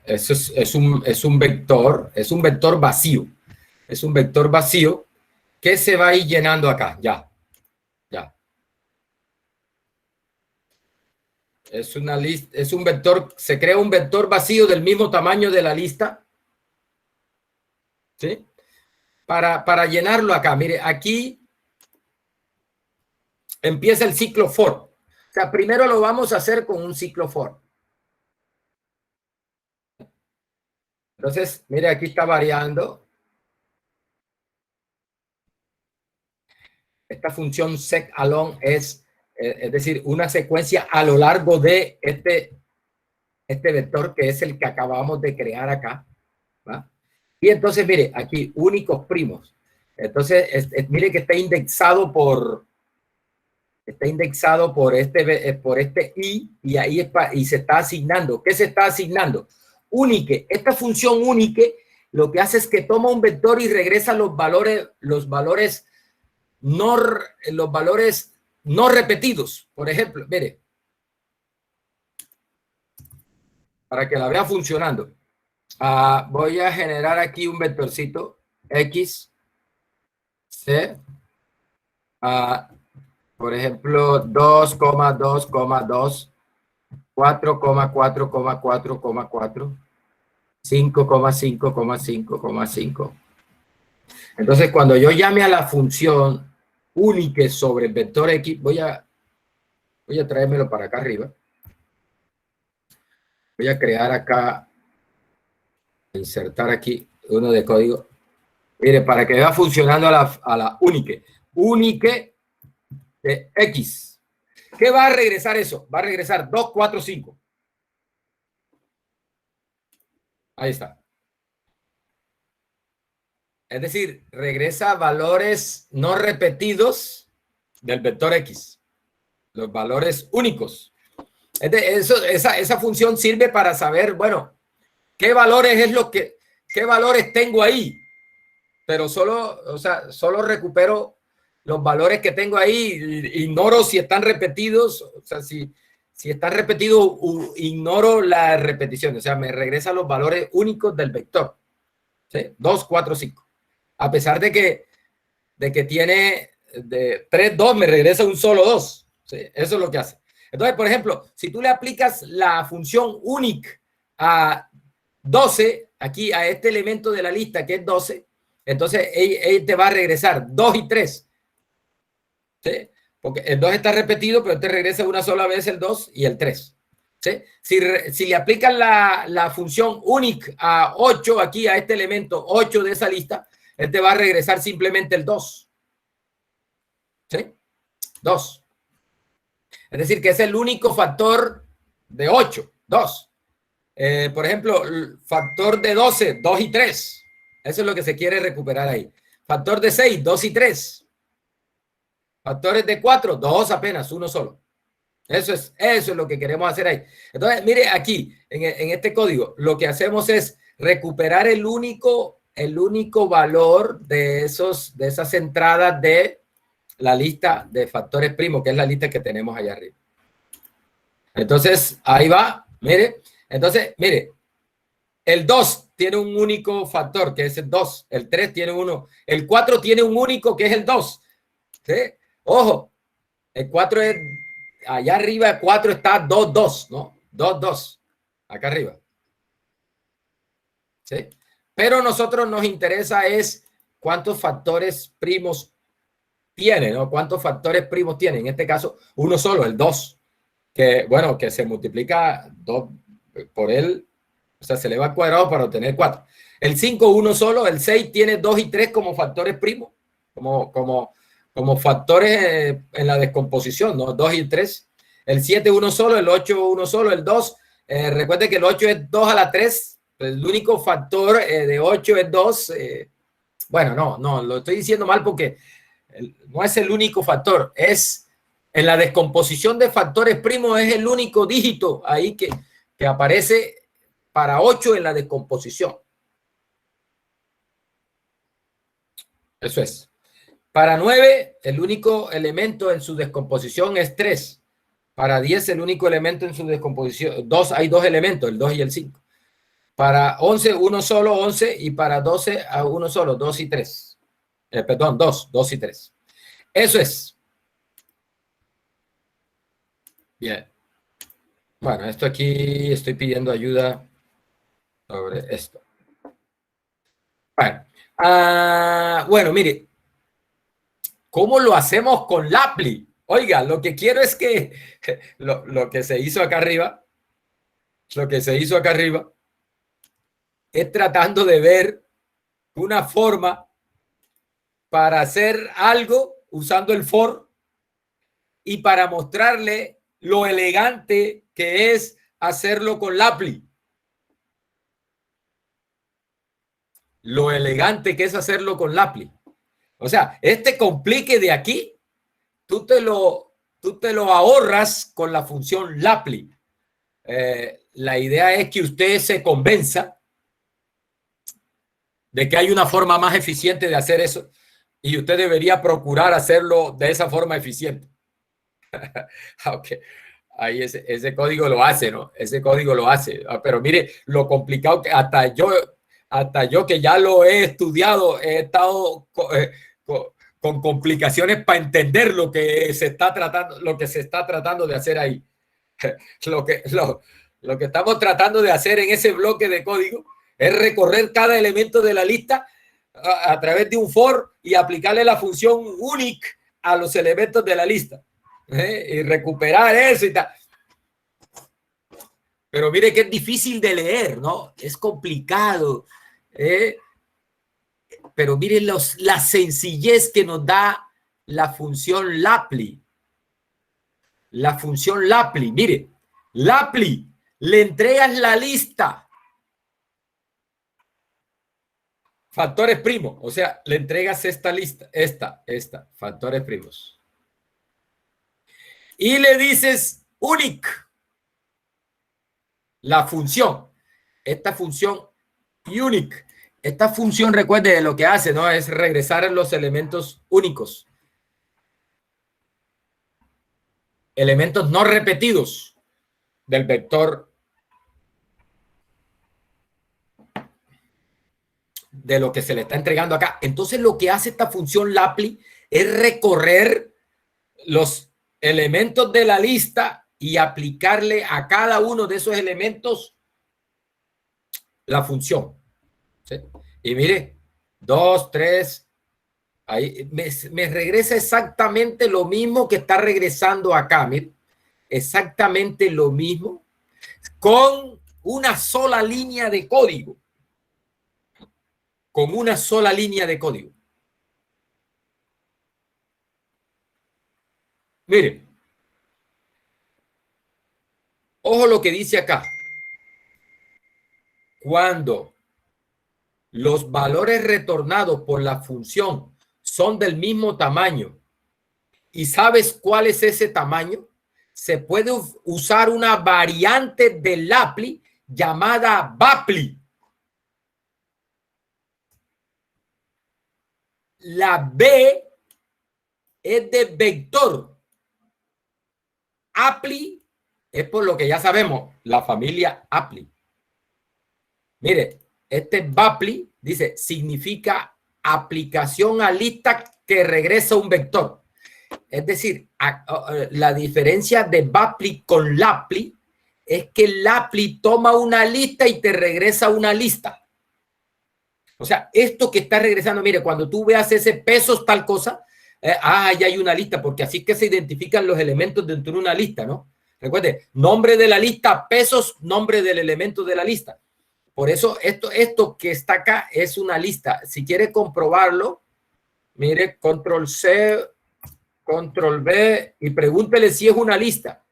Eso es un vector vacío. Es un vector vacío que se va a ir llenando acá. Ya. Es una lista, es un vector, se crea un vector vacío del mismo tamaño de la lista. ¿Sí? Para llenarlo acá. Mire, aquí empieza el ciclo for. O sea, primero lo vamos a hacer con un ciclo for. Entonces, mire, aquí está variando. Esta función sec_along es decir, una secuencia a lo largo de este vector que es el que acabamos de crear acá. ¿Va? Y entonces, mire, aquí únicos primos. Entonces, mire que está indexado por este i, y ahí y se está asignando. ¿Qué se está asignando? Unique. Esta función unique lo que hace es que toma un vector y regresa los valores no repetidos. Por ejemplo, mire, para que la vea funcionando. Voy a generar aquí un vectorcito x, c, por ejemplo, 2,2,2, 4,4,4,4, 5,5,5,5. Entonces, cuando yo llame a la función única sobre el vector x, voy a traérmelo para acá arriba. Voy a crear acá, insertar aquí uno de código. Mire, para que vea funcionando a la única de x. ¿Qué va a regresar eso? Va a regresar 2, 4, 5. Ahí está. Es decir, regresa valores no repetidos del vector x. Los valores únicos. Esa función sirve para saber, bueno, qué valores tengo ahí. Pero solo recupero los valores que tengo ahí. Ignoro si están repetidos. O sea, si están repetidos, ignoro la repetición. O sea, me regresa los valores únicos del vector. ¿Sí? 2, 4, 5. A pesar de que tiene de 3, 2, me regresa un solo 2. ¿Sí? Eso es lo que hace. Entonces, por ejemplo, si tú le aplicas la función unic a 12, aquí a este elemento de la lista que es 12, entonces él te va a regresar 2 y 3. ¿Sí? Porque el 2 está repetido, pero te regresa una sola vez el 2 y el 3. ¿Sí? Si le aplican la función unic a 8, aquí a este elemento 8 de esa lista, él te va a regresar simplemente el 2. ¿Sí? 2. Es decir, que es el único factor de 8, 2. Por ejemplo, el factor de 12, 2 y 3. Eso es lo que se quiere recuperar ahí. Factor de 6, 2 y 3. Factores de 4, 2 apenas, uno solo. Eso es lo que queremos hacer ahí. Entonces, mire aquí, en este código, lo que hacemos es recuperar el único valor de esas entradas de la lista de factores primos, que es la lista que tenemos allá arriba. Entonces, ahí va, mire. Entonces, mire, el 2 tiene un único factor, que es el 2. El 3 tiene uno. El 4 tiene un único, que es el 2. ¿Sí? Ojo, el 4 es, allá arriba el 4 está 2, 2, ¿no? 2, 2, acá arriba. ¿Sí? Pero a nosotros nos interesa es cuántos factores primos tiene, ¿no? ¿Cuántos factores primos tiene? En este caso, uno solo, el 2, que, bueno, que se multiplica 2 por él, o sea, se le va al cuadrado para obtener 4. El 5, uno solo, el 6 tiene 2 y 3 como factores primos, como factores en la descomposición, ¿no? 2 y 3. El 7, uno solo, el 8, uno solo, el 2. Recuerde que el 8 es 2 a la 3. El único factor de 8 es 2. Bueno, no, lo estoy diciendo mal porque no es el único factor. Es en la descomposición de factores primos, es el único dígito ahí que aparece para 8 en la descomposición. Eso es. Para 9, el único elemento en su descomposición es 3. Para 10, el único elemento en su descomposición, hay dos elementos, el 2 y el 5. Para 11, uno solo, 11. Y para 12, uno solo, 2 y 3. Perdón, 2 y 3. Eso es. Bien. Bueno, esto aquí estoy pidiendo ayuda sobre esto. Bueno, mire, ¿cómo lo hacemos con Lapli? Oiga, lo que quiero es que lo que se hizo acá arriba, es tratando de ver una forma para hacer algo usando el for y para mostrarle lo elegante que es hacerlo con Lapli. Lo elegante que es hacerlo con Lapli. O sea, este complique de aquí, tú te lo ahorras con la función Lapli. La idea es que usted se convenza de que hay una forma más eficiente de hacer eso y usted debería procurar hacerlo de esa forma eficiente. Okay. Ahí ese código lo hace, ¿no? Ese código lo hace. Pero mire, lo complicado que hasta yo que ya lo he estudiado, he estado con complicaciones para entender lo que se está tratando de hacer ahí. Lo que estamos tratando de hacer en ese bloque de código es recorrer cada elemento de la lista a través de un for y aplicarle la función unique a los elementos de la lista. Y recuperar eso y tal. Pero mire que es difícil de leer, ¿no? Es complicado. Pero mire la sencillez que nos da la función Lapli. La función Lapli, mire, Lapli, le entregas la lista. Factores primos, o sea, le entregas esta lista, esta, factores primos. Y le dices unique. La función, esta función unique, esta función, recuerde, lo que hace, ¿no? Es regresar los elementos únicos. Elementos no repetidos del vector de lo que se le está entregando acá. Entonces, lo que hace esta función Lapli es recorrer los elementos de la lista y aplicarle a cada uno de esos elementos la función. ¿Sí? Y mire, 2, 3, ahí me regresa exactamente lo mismo que está regresando acá. Mire, exactamente lo mismo con una sola línea de código. con una sola línea de código. Miren, ojo lo que dice acá. Cuando los valores retornados por la función son del mismo tamaño y sabes cuál es ese tamaño, se puede usar una variante del apply llamada bapli. La B es de vector. Apply es por lo que ya sabemos, la familia apply. Mire, este bapli dice, significa aplicación a lista que regresa un vector. Es decir, la diferencia de bapli con lapli es que el lapli toma una lista y te regresa una lista. O sea, esto que está regresando, mire, cuando tú veas ese pesos tal cosa, ya hay una lista, porque así que se identifican los elementos dentro de una lista, ¿no? Recuerde, nombre de la lista, pesos, nombre del elemento de la lista. Por eso esto que está acá es una lista. Si quiere comprobarlo, mire, control C, control B y pregúntele si es una lista.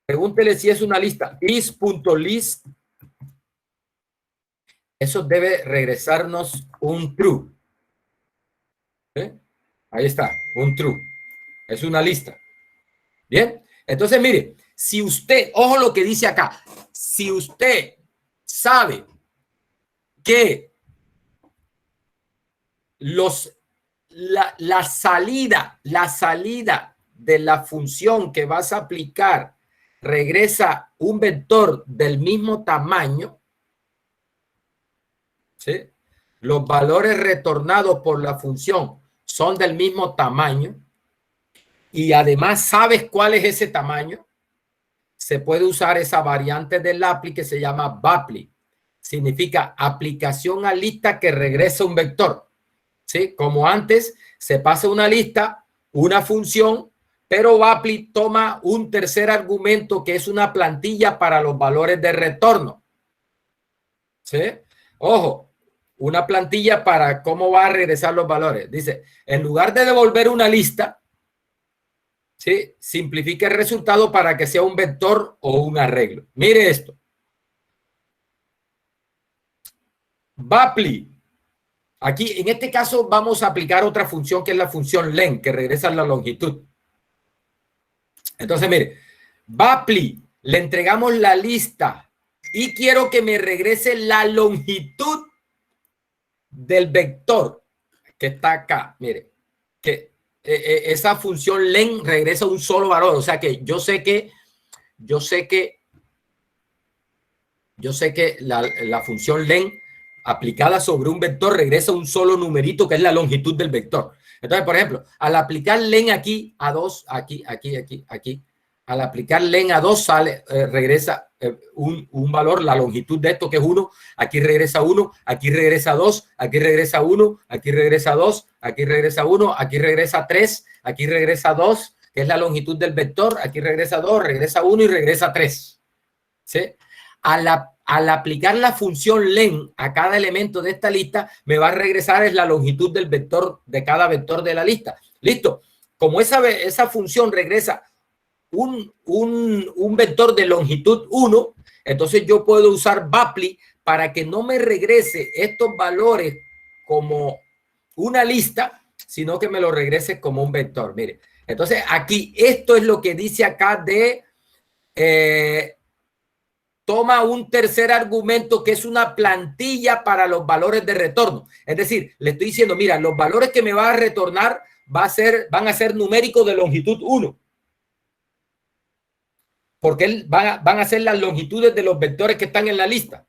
Pregúntele si es una lista. Is.list. Eso debe regresarnos un true. ¿Sí? Ahí está, un true. Es una lista. Bien, entonces mire, si usted, ojo lo que dice acá, si usted sabe que la salida de la función que vas a aplicar regresa un vector del mismo tamaño, ¿sí? Los valores retornados por la función son del mismo tamaño y además sabes cuál es ese tamaño, se puede usar esa variante del apply que se llama bapli. Significa aplicación a lista que regresa un vector. ¿Sí? Como antes, se pasa una lista, una función, pero bapli toma un tercer argumento que es una plantilla para los valores de retorno. ¿Sí? Ojo, una plantilla para cómo va a regresar los valores. Dice, en lugar de devolver una lista, ¿sí? Simplifica el resultado para que sea un vector o un arreglo. Mire esto. Bapli. Aquí, en este caso, vamos a aplicar otra función que es la función len, que regresa la longitud. Entonces, mire, bapli, le entregamos la lista y quiero que me regrese la longitud del vector que está acá. Mire, que esa función len regresa un solo valor. O sea que yo sé que la función len aplicada sobre un vector regresa un solo numerito que es la longitud del vector. Entonces, por ejemplo, al aplicar len aquí a 2, aquí, al aplicar len a 2 sale, regresa un valor, la longitud de esto que es 1, aquí regresa 1, aquí regresa 2, aquí regresa 1, aquí regresa 2, aquí regresa 1, aquí regresa 3, aquí regresa 2, que es la longitud del vector, aquí regresa 2, regresa 1 y regresa 3. ¿Sí? Al aplicar la función len a cada elemento de esta lista, me va a regresar es la longitud del vector, de cada vector de la lista. Listo. Como esa función regresa un vector de longitud 1, entonces yo puedo usar bapli para que no me regrese estos valores como una lista, sino que me lo regrese como un vector. Mire, entonces aquí esto es lo que dice acá de toma un tercer argumento que es una plantilla para los valores de retorno. Es decir, le estoy diciendo, mira, los valores que me va a retornar van a ser numéricos de longitud 1. Porque van a ser las longitudes de los vectores que están en la lista.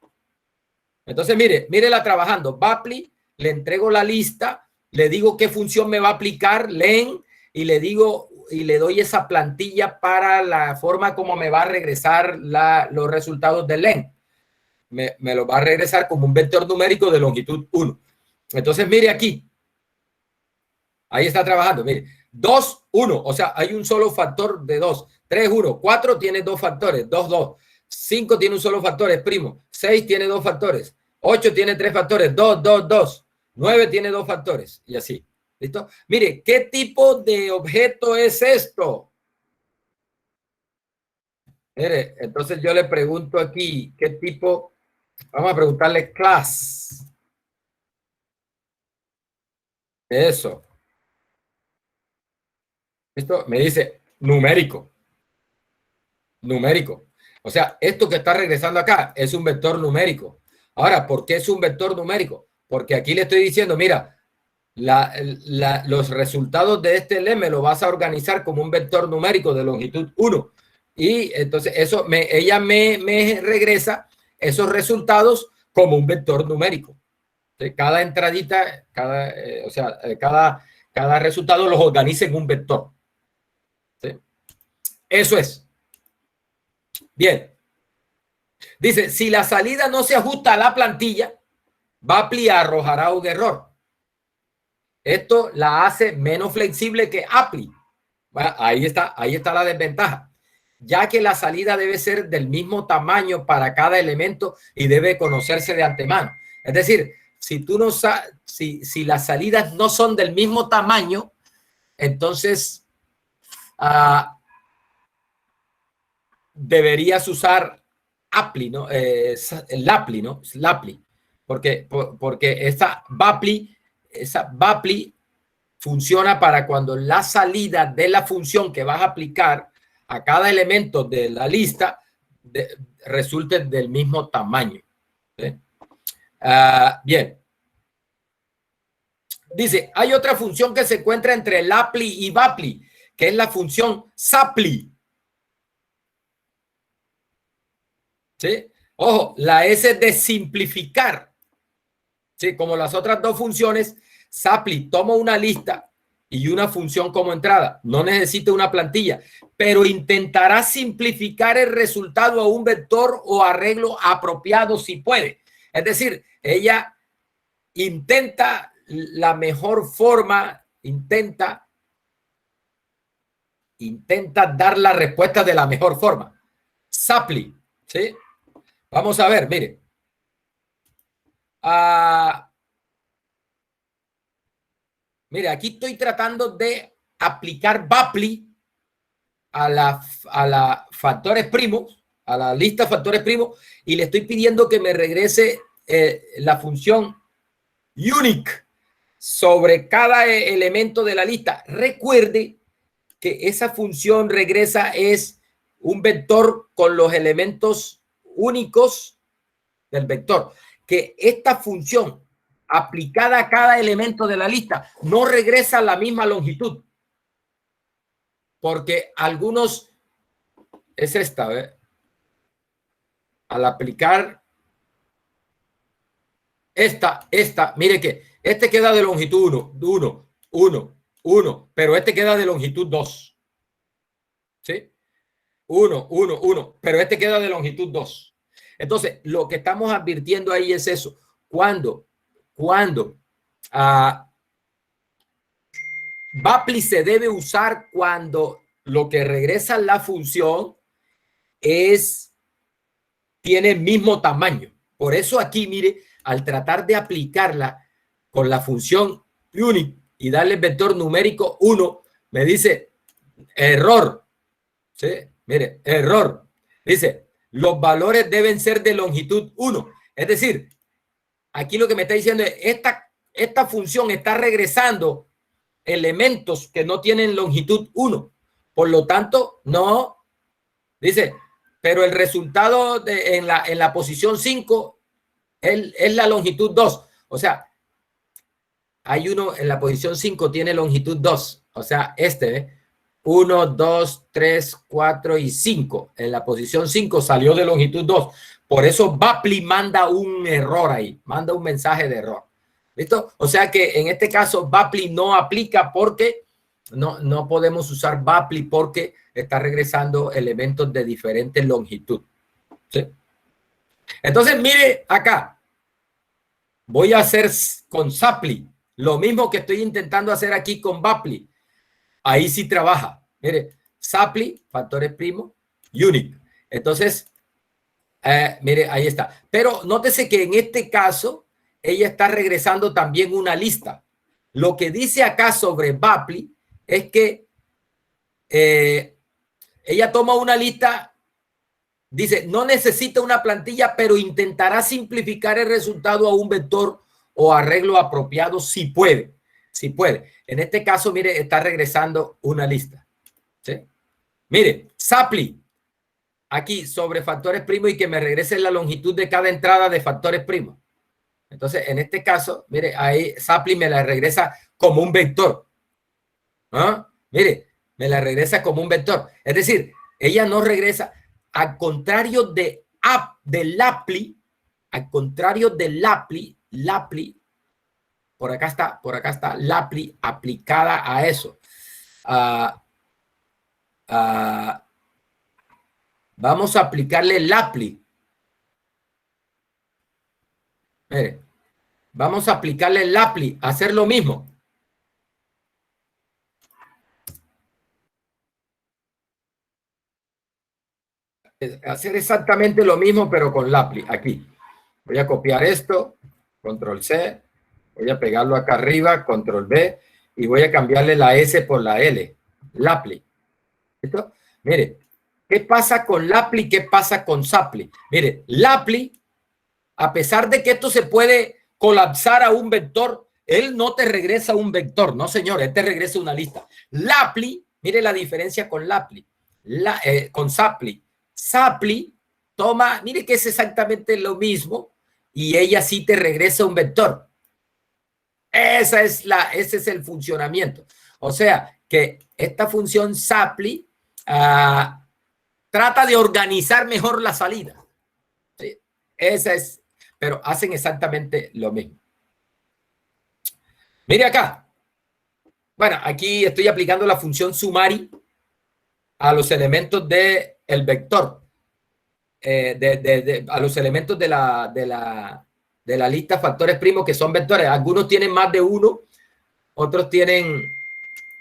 Entonces, mírela trabajando. Bapli, le entrego la lista, le digo qué función me va a aplicar, len, y le digo y le doy esa plantilla para la forma como me va a regresar los resultados del len. Me lo va a regresar como un vector numérico de longitud 1. Entonces, mire aquí. Ahí está trabajando. Mire, 2, 1. O sea, hay un solo factor de 2. 3, 1. 4 tiene dos factores. 2, 2. 5 tiene un solo factor, es primo. 6 tiene dos factores. 8 tiene 3 factores, 2, 2, 2. 9 tiene 2 factores y así. ¿Listo? Mire, ¿qué tipo de objeto es esto? Mire, entonces yo le pregunto aquí, ¿qué tipo? Vamos a preguntarle class. Eso. ¿Listo? Me dice numérico. Numérico. O sea, esto que está regresando acá es un vector numérico. Ahora, ¿por qué es un vector numérico? Porque aquí le estoy diciendo, mira, los resultados de este lema lo vas a organizar como un vector numérico de longitud 1. Y entonces ella me regresa esos resultados como un vector numérico. Cada entradita, cada resultado los organiza en un vector. ¿Sí? Eso es. Bien. Dice, si la salida no se ajusta a la plantilla, Bapli arrojará un error. Esto la hace menos flexible que Apply. Bueno, ahí está la desventaja, ya que la salida debe ser del mismo tamaño para cada elemento y debe conocerse de antemano. Es decir, si tú no si las salidas no son del mismo tamaño, entonces deberías usar Apply, ¿no? Laply, ¿no? Laply, porque esa Bapli funciona para cuando la salida de la función que vas a aplicar a cada elemento de la lista resulte del mismo tamaño. ¿Sí? Bien. Dice, hay otra función que se encuentra entre Laply y Bapli, que es la función Sapli. ¿Sí? Ojo, la S de simplificar. ¿Sí? Como las otras dos funciones, Sapli toma una lista y una función como entrada. No necesita una plantilla, pero intentará simplificar el resultado a un vector o arreglo apropiado si puede. Es decir, ella intenta la mejor forma, intenta dar la respuesta de la mejor forma. Sapli, ¿sí? Vamos a ver, mire. Mire, aquí estoy tratando de aplicar Bapli a la factores primos, a la lista factores primos, y le estoy pidiendo que me regrese la función unique sobre cada elemento de la lista. Recuerde que esa función regresa es un vector con los elementos únicos del vector. Que esta función aplicada a cada elemento de la lista no regresa a la misma longitud. Porque algunos es esta, ¿eh? Al aplicar esta, mire que este queda de longitud 1, pero este queda de longitud 2. ¿Sí? 1, pero este queda de longitud 2. Entonces, lo que estamos advirtiendo ahí es eso. Cuando Bapli se debe usar cuando lo que regresa la función tiene el mismo tamaño. Por eso aquí, mire, al tratar de aplicarla con la función unique y darle el vector numérico 1, me dice error. ¿Sí? Mire, error. Dice, los valores deben ser de longitud 1. Es decir, aquí lo que me está diciendo es esta función está regresando elementos que no tienen longitud 1. Por lo tanto, no. Dice, pero el resultado en la posición 5 es la longitud 2. O sea, hay uno en la posición 5 tiene longitud 2. O sea, 1, 2, 3, 4 y 5. En la posición 5 salió de longitud 2. Por eso Bapli manda un error ahí, manda un mensaje de error. ¿Listo? O sea que en este caso Bapli no aplica porque no podemos usar Bapli porque está regresando elementos de diferente longitud. ¿Sí? Entonces, mire acá. Voy a hacer con Sapli lo mismo que estoy intentando hacer aquí con Bapli. Ahí sí trabaja. Mire, Sapli, factores primos, unique. Entonces, Mire, ahí está. Pero nótese que en este caso, ella está regresando también una lista. Lo que dice acá sobre Bapli es que ella toma una lista, dice, no necesita una plantilla, pero intentará simplificar el resultado a un vector o arreglo apropiado si puede. Si puede. En este caso, mire, está regresando una lista. ¿Sí? Mire, Sapli, aquí sobre factores primos y que me regrese la longitud de cada entrada de factores primos. Entonces, en este caso, mire, ahí Sapli me la regresa como un vector. ¿Ah? Mire, me la regresa como un vector. Es decir, ella no regresa, al contrario de Lapli, al contrario de Lapli, por acá está Lapli aplicada a eso. Vamos a aplicarle Lapli. Mire, vamos a aplicarle Lapli, hacer lo mismo. Hacer exactamente lo mismo, pero con Lapli. Aquí. Voy a copiar esto, control C, voy a pegarlo acá arriba, control V, y voy a cambiarle la S por la L. Lapli. ¿Listo? Mire, ¿qué pasa con Lapli? ¿Qué pasa con Sapli? Mire, Lapli, a pesar de que esto se puede colapsar a un vector, él no te regresa un vector, no señor, él te regresa una lista. Lapli, mire la diferencia con Lapli, con Sapli. Sapli toma, mire que es exactamente lo mismo y ella sí te regresa un vector. Ese es el funcionamiento. O sea, que esta función Sapli trata de organizar mejor la salida. ¿Sí? Esa es, pero hacen exactamente lo mismo. Mire acá. Bueno, aquí estoy aplicando la función sumari a los elementos del vector. A los elementos de la lista factores primos que son vectores. Algunos tienen más de uno, otros tienen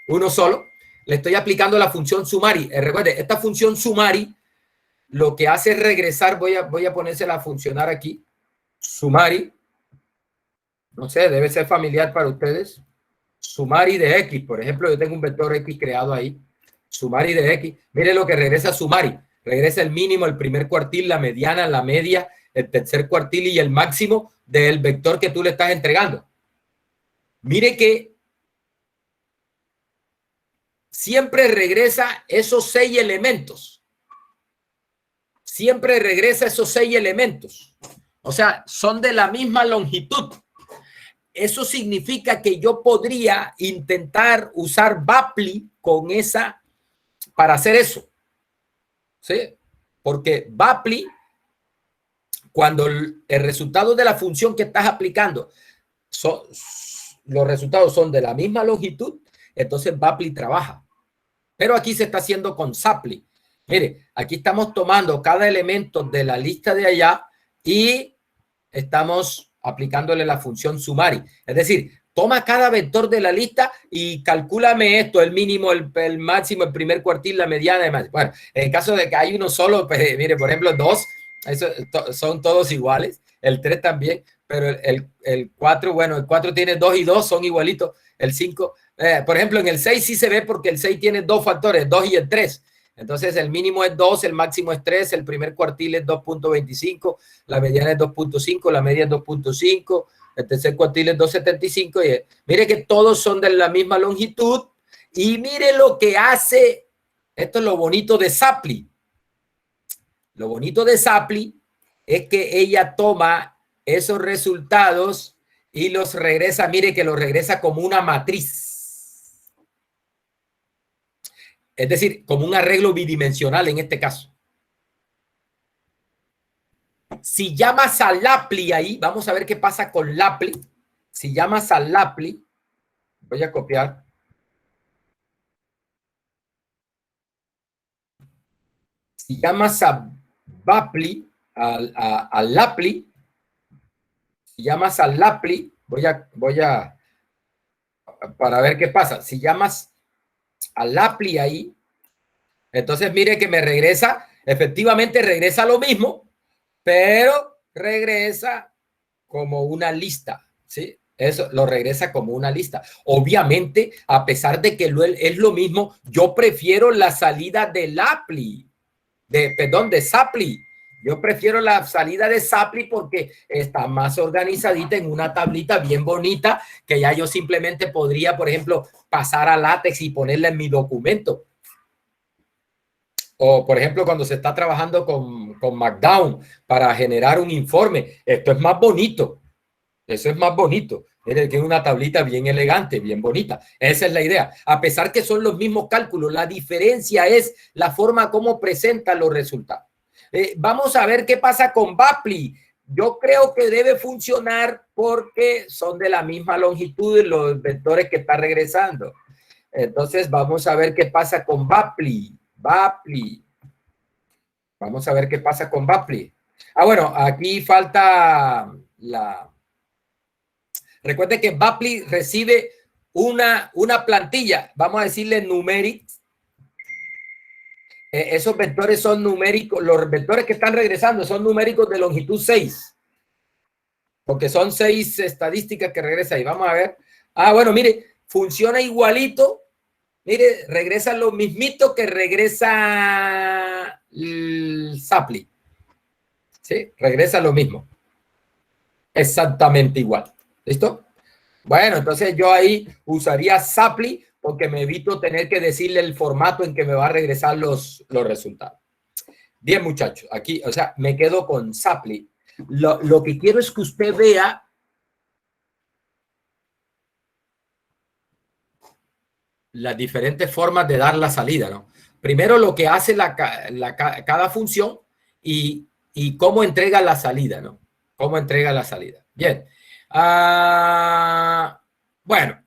uno solo. Le estoy aplicando la función sumari. Recuerde, esta función sumari lo que hace es regresar, voy a ponérsela a funcionar aquí. Sumari, no sé, debe ser familiar para ustedes. Sumari de X, por ejemplo, yo tengo un vector X creado ahí. Sumari de X. Mire lo que regresa sumari. Regresa el mínimo, el primer cuartil, la mediana, la media, el tercer cuartil y el máximo del vector que tú le estás entregando. Mire que siempre regresa esos 6 elementos. Siempre regresa esos 6 elementos. O sea, son de la misma longitud. Eso significa que yo podría intentar usar Bapli con esa para hacer eso. ¿Sí? Porque Bapli, cuando el resultado de la función que estás aplicando, los resultados son de la misma longitud, entonces Bapli trabaja. Pero aquí se está haciendo con Sapli. Mire, aquí estamos tomando cada elemento de la lista de allá y estamos aplicándole la función sumari. Es decir, toma cada vector de la lista y calcúlame esto, el mínimo, el máximo, el primer cuartil, la mediana, además. Bueno, en el caso de que hay uno solo, pues, mire, por ejemplo, 2, eso, son todos iguales, el 3 también, pero el 4, bueno, el 4 tiene 2 y 2, son igualitos, el 5, por ejemplo, en el 6 sí se ve porque el 6 tiene 2 factores, 2 y el 3. Entonces, el mínimo es 2, el máximo es 3, el primer cuartil es 2.25, la mediana es 2.5, la media es 2.5, el tercer cuartil es 2.75. Y mire que todos son de la misma longitud. Y mire lo que hace, esto es lo bonito de Sapli. Lo bonito de Sapli es que ella toma esos resultados y los regresa, mire que los regresa como una matriz. Es decir, como un arreglo bidimensional en este caso. Si llamas a Lapli ahí, vamos a ver qué pasa con Lapli. Si llamas a Lapli, voy a copiar. Si llamas a Bapli, a Lapli, si llamas a Lapli, para ver qué pasa. Si llamas a Lapli ahí, entonces mire que me regresa, efectivamente regresa lo mismo, pero regresa como una lista, ¿sí? Eso lo regresa como una lista. Obviamente, a pesar de que es lo mismo, yo prefiero la salida del apply, de Sapli. Yo prefiero la salida de Sapli porque está más organizadita en una tablita bien bonita que ya yo simplemente podría, por ejemplo, pasar a LaTeX y ponerla en mi documento. O, por ejemplo, cuando se está trabajando con Markdown para generar un informe, esto es más bonito. Eso es más bonito. Tiene una tablita bien elegante, bien bonita. Esa es la idea. A pesar que son los mismos cálculos, la diferencia es la forma como presenta los resultados. Vamos a ver qué pasa con Bapli. Yo creo que debe funcionar porque son de la misma longitud los vectores que está regresando. Entonces, vamos a ver qué pasa con Bapli. Vamos a ver qué pasa con Bapli. Bueno, aquí falta la... Recuerde que Bapli recibe una plantilla, vamos a decirle numeric. Esos vectores son numéricos, los vectores que están regresando son numéricos de longitud 6. Porque son 6 estadísticas que regresa ahí. Vamos a ver. Bueno, mire, funciona igualito. Mire, regresa lo mismito que regresa el Sapli. ¿Sí? Regresa lo mismo. Exactamente igual. ¿Listo? Bueno, entonces yo ahí usaría Sapli porque me evito tener que decirle el formato en que me va a regresar los resultados. Bien, muchachos, aquí, o sea, me quedo con Sapli. Lo que quiero es que usted vea las diferentes formas de dar la salida, ¿no? Primero lo que hace cada función y cómo entrega la salida, ¿no? Cómo entrega la salida. Bien. Bueno.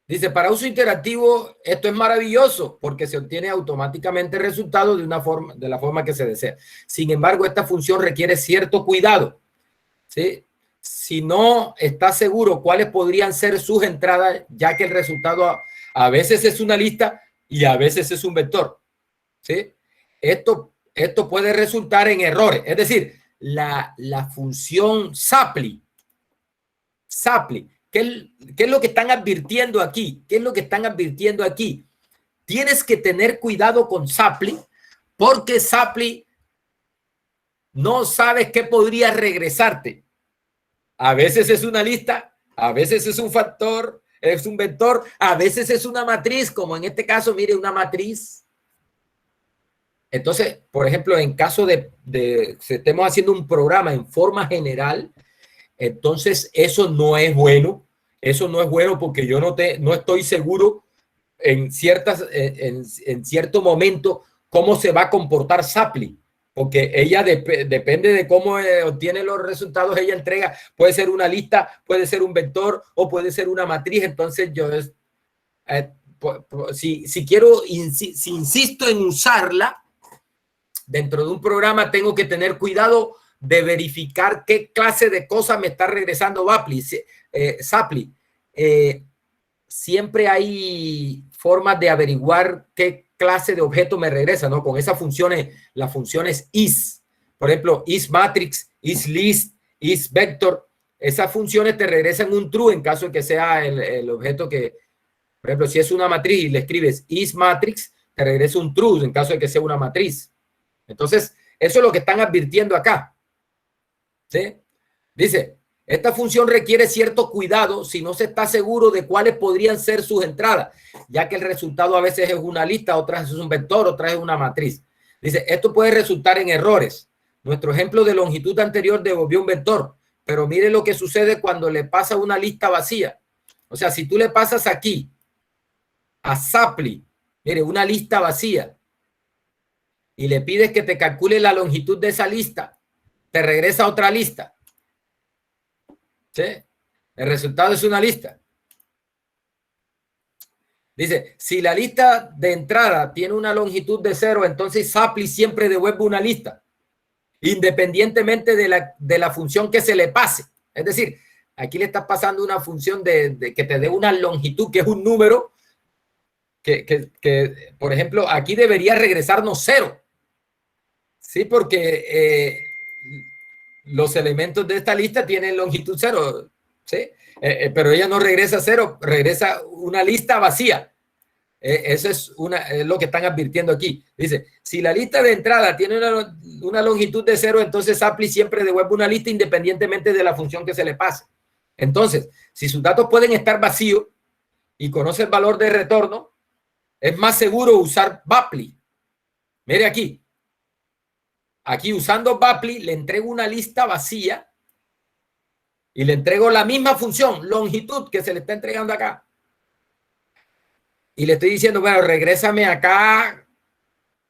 Dice, para uso interactivo, esto es maravilloso porque se obtiene automáticamente el resultado de la forma que se desea. Sin embargo, esta función requiere cierto cuidado, ¿sí? Si no está seguro cuáles podrían ser sus entradas, ya que el resultado a veces es una lista y a veces es un vector, ¿sí? Esto puede resultar en errores. Es decir, la función Sapli, ¿qué es lo que están advirtiendo aquí? ¿Qué es lo que están advirtiendo aquí? Tienes que tener cuidado con Sapli porque Sapli no sabes qué podría regresarte. A veces es una lista, a veces es un factor, es un vector, a veces es una matriz, como en este caso, mire, una matriz. Entonces, por ejemplo, en caso de si estemos haciendo un programa en forma general, entonces eso no es bueno. Eso no es bueno porque yo no estoy seguro en cierto momento cómo se va a comportar Sapli. Porque ella depende de cómo obtiene los resultados, ella entrega, puede ser una lista, puede ser un vector o puede ser una matriz. Entonces yo, si insisto en usarla dentro de un programa, tengo que tener cuidado de verificar qué clase de cosas me está regresando Sapli. Siempre hay formas de averiguar qué clase de objeto me regresa, ¿no? Con esas funciones, las funciones is, por ejemplo, isMatrix, isList, isVector, esas funciones te regresan un true en caso de que sea el objeto que, por ejemplo, si es una matriz y le escribes isMatrix, te regresa un true en caso de que sea una matriz. Entonces, eso es lo que están advirtiendo acá. ¿Sí? Dice, esta función requiere cierto cuidado si no se está seguro de cuáles podrían ser sus entradas, ya que el resultado a veces es una lista, otras es un vector, otras es una matriz. Dice, esto puede resultar en errores. Nuestro ejemplo de longitud anterior devolvió un vector, pero mire lo que sucede cuando le pasa una lista vacía. O sea, si tú le pasas aquí a Sapli, mire, una lista vacía, y le pides que te calcule la longitud de esa lista, te regresa otra lista. ¿Sí? El resultado es una lista. Dice, si la lista de entrada tiene una longitud de 0, entonces Sapli siempre devuelve una lista, independientemente de la función que se le pase. Es decir, aquí le estás pasando una función de que te dé una longitud, que es un número por ejemplo, aquí debería regresarnos 0. Sí, porque los elementos de esta lista tienen longitud 0. ¿Sí? Pero ella no regresa 0, regresa una lista vacía. Eso es lo que están advirtiendo aquí. Dice, si la lista de entrada tiene una longitud de 0, entonces Apply siempre devuelve una lista independientemente de la función que se le pase. Entonces, si sus datos pueden estar vacíos y conoce el valor de retorno, es más seguro usar Bapli. Mire aquí. Aquí usando Bapli le entrego una lista vacía y le entrego la misma función, longitud, que se le está entregando acá. Y le estoy diciendo, bueno, regrésame acá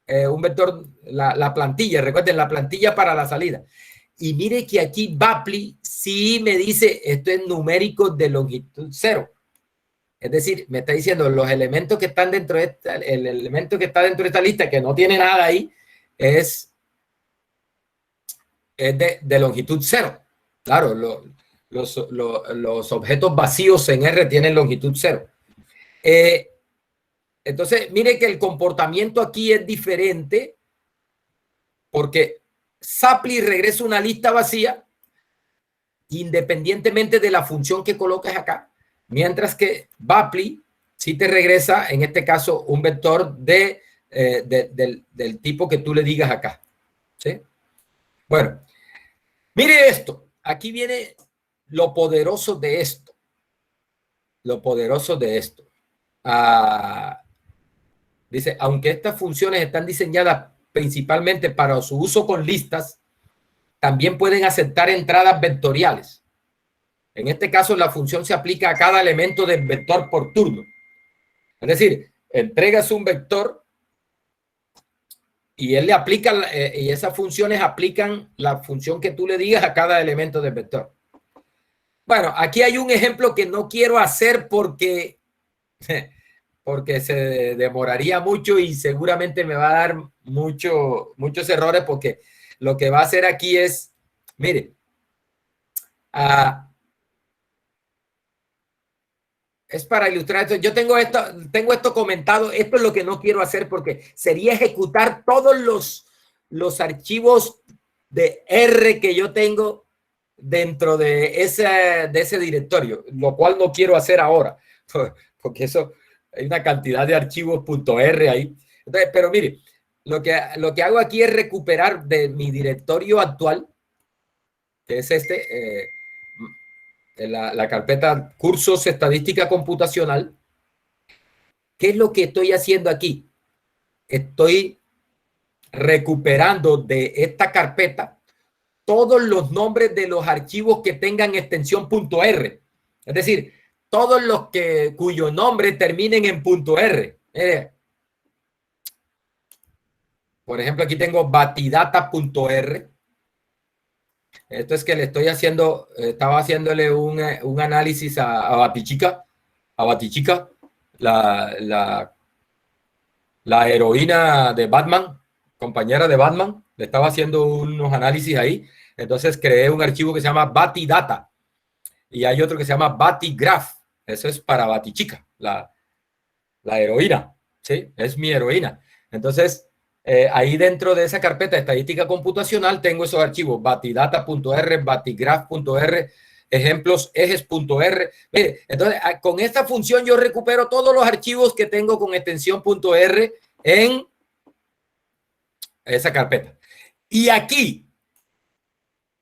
un vector, la plantilla. Recuerden, la plantilla para la salida. Y mire que aquí Bapli sí me dice, esto es numérico de longitud 0. Es decir, me está diciendo los elementos que están dentro de esta, el elemento que está dentro de esta lista, que no tiene nada ahí, es de longitud 0. Claro, los objetos vacíos en R tienen longitud 0. Entonces, mire que el comportamiento aquí es diferente porque Sapli regresa una lista vacía independientemente de la función que coloques acá, mientras que Bapli sí te regresa, en este caso, un vector del tipo que tú le digas acá. ¿Sí? Bueno, mire esto. Aquí viene lo poderoso de esto. Lo poderoso de esto. Dice, aunque estas funciones están diseñadas principalmente para su uso con listas, también pueden aceptar entradas vectoriales. En este caso, la función se aplica a cada elemento del vector por turno. Es decir, entregas un vector y él le aplica, y esas funciones aplican la función que tú le digas a cada elemento del vector. Bueno, aquí hay un ejemplo que no quiero hacer porque se demoraría mucho y seguramente me va a dar muchos errores, porque lo que va a hacer aquí es, mire, es para ilustrar esto. Yo tengo esto comentado. Esto es lo que no quiero hacer porque sería ejecutar todos los archivos de R que yo tengo dentro de ese directorio, lo cual no quiero hacer ahora, porque eso hay una cantidad de archivos .r ahí. Entonces, pero mire, lo que hago aquí es recuperar de mi directorio actual, que es la carpeta cursos estadística computacional. ¿Qué es lo que estoy haciendo aquí? Estoy recuperando de esta carpeta todos los nombres de los archivos que tengan extensión .r. Es decir, todos los cuyo nombre terminen en .r. Por ejemplo, aquí tengo batidata.r. Esto es que le estoy haciendo, estaba haciéndole un análisis a Batichica, la heroína de Batman, compañera de Batman. Le estaba haciendo unos análisis ahí. Entonces creé un archivo que se llama Batidata y hay otro que se llama Batigraph. Eso es para Batichica, la heroína. Sí, es mi heroína. Entonces, ahí dentro de esa carpeta estadística computacional tengo esos archivos: batidata.r, batigraph.r, ejemplos ejes.r. Entonces, con esta función yo recupero todos los archivos que tengo con extensión .r en esa carpeta. Y aquí,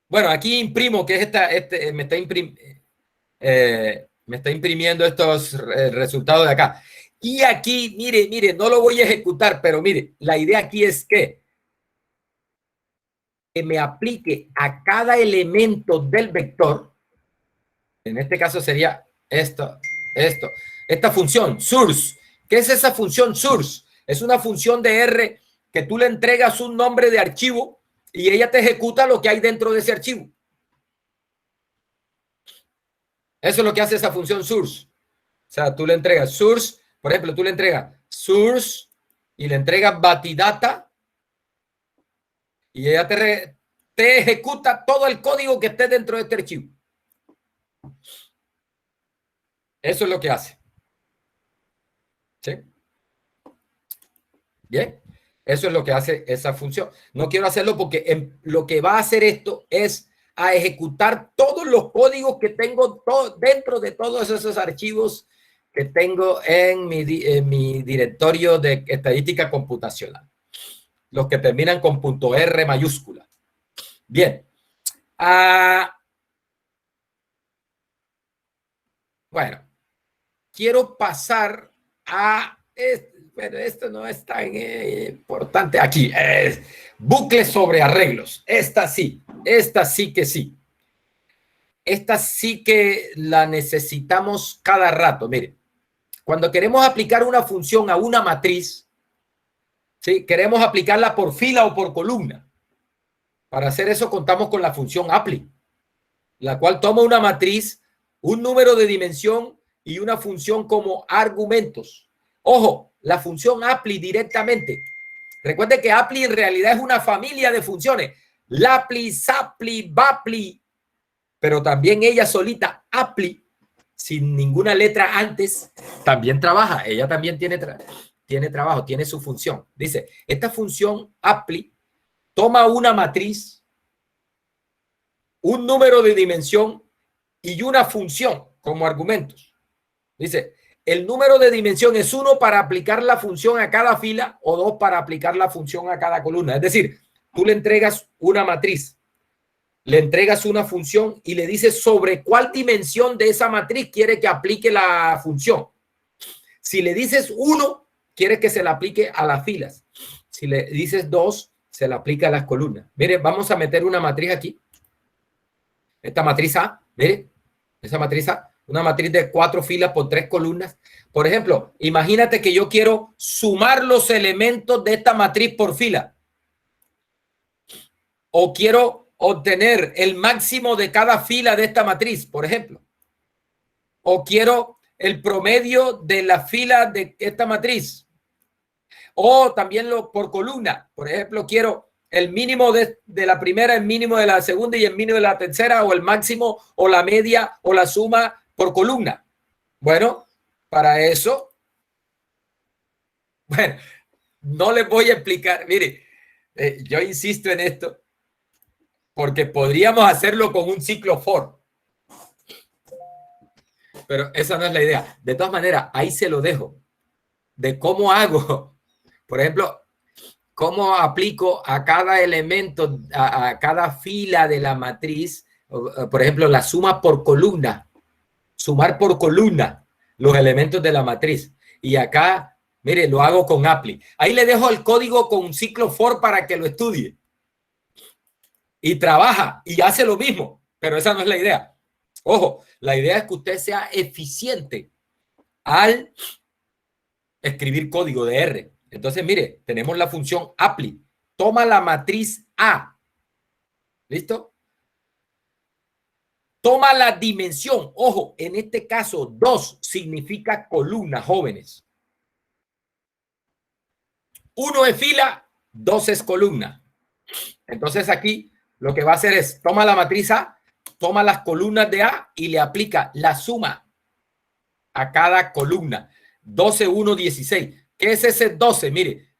bueno, aquí imprimo, que es me está imprimiendo estos resultados de acá. Y aquí, mire, no lo voy a ejecutar, pero mire, la idea aquí es que me aplique a cada elemento del vector. En este caso sería esta función, source. ¿Qué es esa función source? Es una función de R que tú le entregas un nombre de archivo y ella te ejecuta lo que hay dentro de ese archivo. Eso es lo que hace esa función source. O sea, tú le entregas source, por ejemplo, tú le entregas source y le entregas batidata y ella te ejecuta todo el código que esté dentro de este archivo. Eso es lo que hace. ¿Sí? Bien, eso es lo que hace esa función. No quiero hacerlo porque lo que va a hacer esto es a ejecutar todos los códigos que tengo dentro de todos esos archivos que tengo en mi directorio de estadística computacional. Los que terminan con .r mayúscula. Bien. Bueno, quiero pasar a... Pero esto no es tan importante aquí. Bucles sobre arreglos. Esta sí que sí. Esta sí que la necesitamos cada rato. Mire, cuando queremos aplicar una función a una matriz, ¿sí? Queremos aplicarla por fila o por columna. Para hacer eso contamos con la función apply, la cual toma una matriz, un número de dimensión y una función como argumentos. Ojo, la función apply directamente. Recuerde que apply en realidad es una familia de funciones. Laply, saply, baply, pero también ella solita, apply, sin ninguna letra antes, también trabaja. Ella también tiene trabajo, tiene su función. Dice, esta función apply toma una matriz, un número de dimensión y una función como argumentos. Dice, el número de dimensión es 1 para aplicar la función a cada fila o 2 para aplicar la función a cada columna. Es decir, tú le entregas una matriz, le entregas una función y le dices sobre cuál dimensión de esa matriz quiere que aplique la función. Si le dices 1, quiere que se la aplique a las filas. Si le dices 2, se la aplica a las columnas. Mire, vamos a meter una matriz aquí. Esta matriz A, mire, esa matriz A, una matriz de 4 filas por 3 columnas. Por ejemplo, imagínate que yo quiero sumar los elementos de esta matriz por fila. O quiero obtener el máximo de cada fila de esta matriz, por ejemplo. O quiero el promedio de la fila de esta matriz. O también por columna. Por ejemplo, quiero el mínimo de la primera, el mínimo de la segunda y el mínimo de la tercera, o el máximo, o la media, o la suma por columna. Bueno, para eso, bueno, no les voy a explicar. Mire, yo insisto en esto porque podríamos hacerlo con un ciclo for. Pero esa no es la idea. De todas maneras, ahí se lo dejo. De cómo hago, por ejemplo, cómo aplico a cada elemento, a cada fila de la matriz, por ejemplo, la suma por columna, sumar por columna los elementos de la matriz. Y acá, mire, lo hago con apply. Ahí le dejo el código con un ciclo for para que lo estudie. Y trabaja y hace lo mismo, pero esa no es la idea. Ojo, la idea es que usted sea eficiente al escribir código de R. Entonces, mire, tenemos la función apply. Toma la matriz A. ¿Listo? Toma la dimensión. Ojo, en este caso, 2 significa columna, jóvenes. 1 es fila, 2 es columna. Entonces aquí lo que va a hacer es, toma la matriz A, toma las columnas de A y le aplica la suma a cada columna. 12, 1, 16. ¿Qué es ese 12? Mire,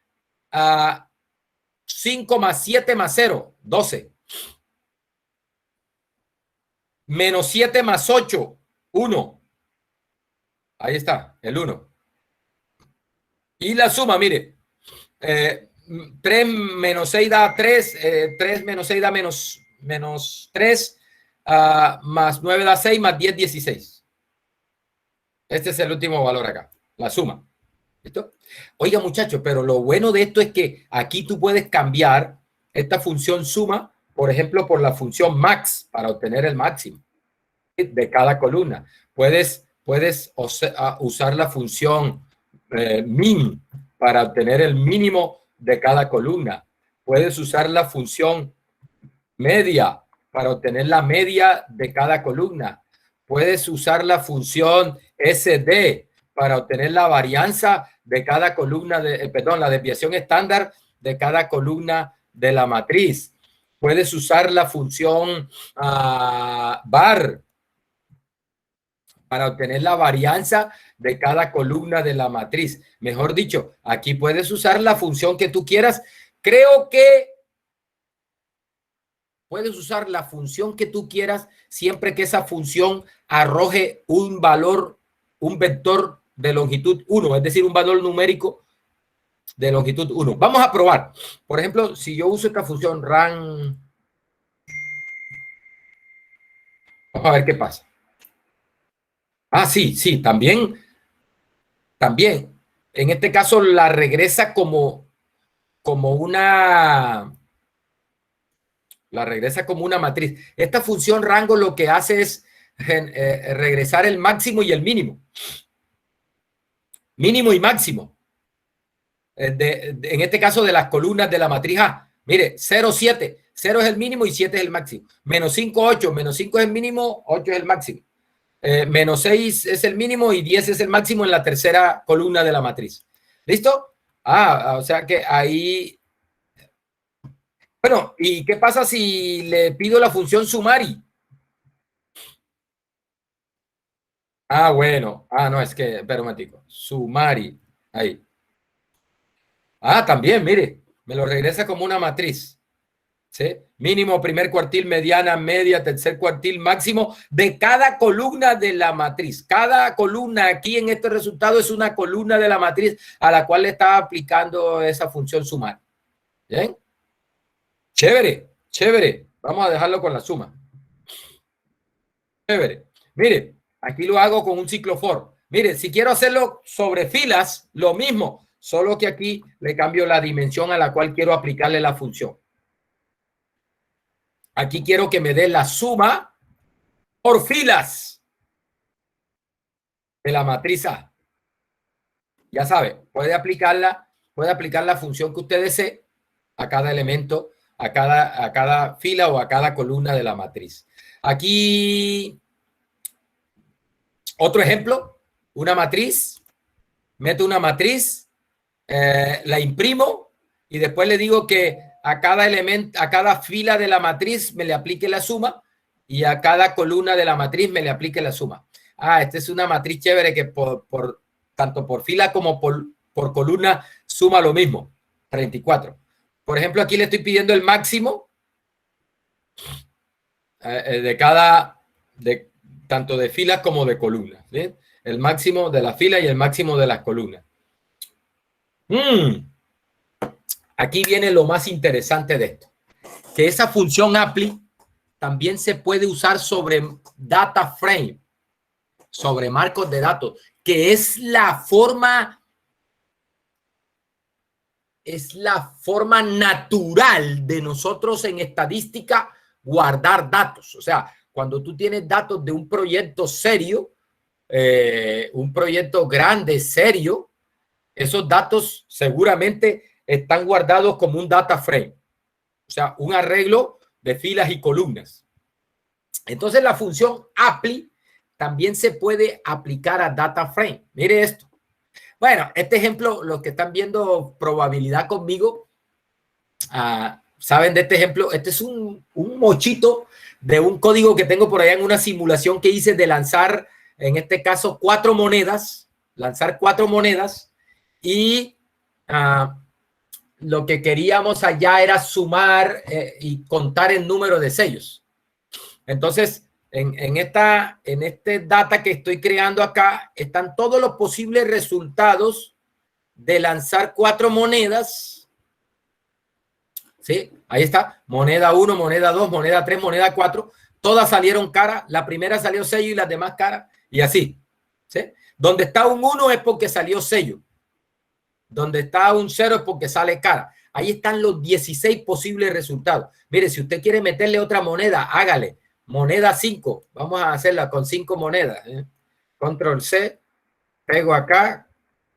5 más 7 más 0, 12. Menos 7 más 8, 1. Ahí está, el 1. Y la suma, mire, 3 menos 6 da 3, 3 menos 6 da menos 3, más 9 da 6, más 10, 16. Este es el último valor acá, la suma. ¿Listo? Oiga, muchachos, pero lo bueno de esto es que aquí tú puedes cambiar esta función suma, por ejemplo, por la función max para obtener el máximo de cada columna. Puedes usar la función min para obtener el mínimo de cada columna. Puedes usar la función media para obtener la media de cada columna. Puedes usar la función SD para obtener la varianza de cada columna, la desviación estándar de cada columna de la matriz. Puedes usar la función var para obtener la varianza de cada columna de la matriz. Mejor dicho, aquí puedes usar la función que tú quieras. Creo que puedes usar la función que tú quieras siempre que esa función arroje un valor, un vector de longitud 1, es decir, un valor numérico de longitud 1. Vamos a probar. Por ejemplo, si yo uso esta función ran, vamos a ver qué pasa. Ah, sí, también. En este caso la regresa como una matriz. Esta función rango lo que hace es regresar el máximo y el mínimo. Mínimo y máximo. En este caso de las columnas de la matriz A. Mire, 0, 7. 0 es el mínimo y 7 es el máximo. Menos 5, 8. Menos 5 es el mínimo, 8 es el máximo. Menos 6 es el mínimo y 10 es el máximo en la tercera columna de la matriz. ¿Listo? O sea que ahí... Bueno, ¿y qué pasa si le pido la función sumari? Bueno. No, es que, espera un momentico. Sumari. Ahí. También, mire, me lo regresa como una matriz. ¿Sí? Mínimo, primer cuartil, mediana, media, tercer cuartil, máximo de cada columna de la matriz. Cada columna aquí en este resultado es una columna de la matriz a la cual le está aplicando esa función sumar. ¿Bien? Chévere, chévere. Vamos a dejarlo con la suma. Chévere. Mire, aquí lo hago con un ciclo for. Mire, si quiero hacerlo sobre filas, lo mismo, solo que aquí le cambio la dimensión a la cual quiero aplicarle la función. Aquí quiero que me dé la suma por filas de la matriz A. Ya sabe, puede aplicar la función que usted desee a cada elemento, a cada fila o a cada columna de la matriz. Aquí, otro ejemplo, una matriz, meto una matriz, la imprimo y después le digo que a cada elemento, a cada fila de la matriz me le aplique la suma y a cada columna de la matriz me le aplique la suma. Esta es una matriz chévere que tanto por fila como por columna suma lo mismo, 34. Por ejemplo, aquí le estoy pidiendo el máximo tanto de filas como de columnas. ¿Sí? El máximo de la fila y el máximo de las columnas. Aquí viene lo más interesante de esto. Que esa función apply también se puede usar sobre data frame, sobre marcos de datos, que es la forma natural de nosotros en estadística guardar datos. O sea, cuando tú tienes datos de un proyecto serio, un proyecto grande, serio, esos datos seguramente están guardados como un data frame. O sea, un arreglo de filas y columnas. Entonces, la función apply también se puede aplicar a data frame. Mire esto. Bueno, este ejemplo, los que están viendo probabilidad conmigo, saben de este ejemplo. Este es un mochito de un código que tengo por allá en una simulación que hice de lanzar, en este caso, 4 monedas, lanzar 4 monedas y lo que queríamos allá era sumar y contar el número de sellos. Entonces, en este data que estoy creando acá, están todos los posibles resultados de lanzar 4 monedas. ¿Sí? Ahí está. Moneda 1, moneda 2, moneda 3, moneda 4. Todas salieron caras. La primera salió sello y las demás caras. Y así. ¿Sí? Donde está un 1 es porque salió sello. Donde está un 0 es porque sale cara. Ahí están los 16 posibles resultados. Mire, si usted quiere meterle otra moneda, hágale. Moneda 5. Vamos a hacerla con 5 monedas. Control C. Pego acá.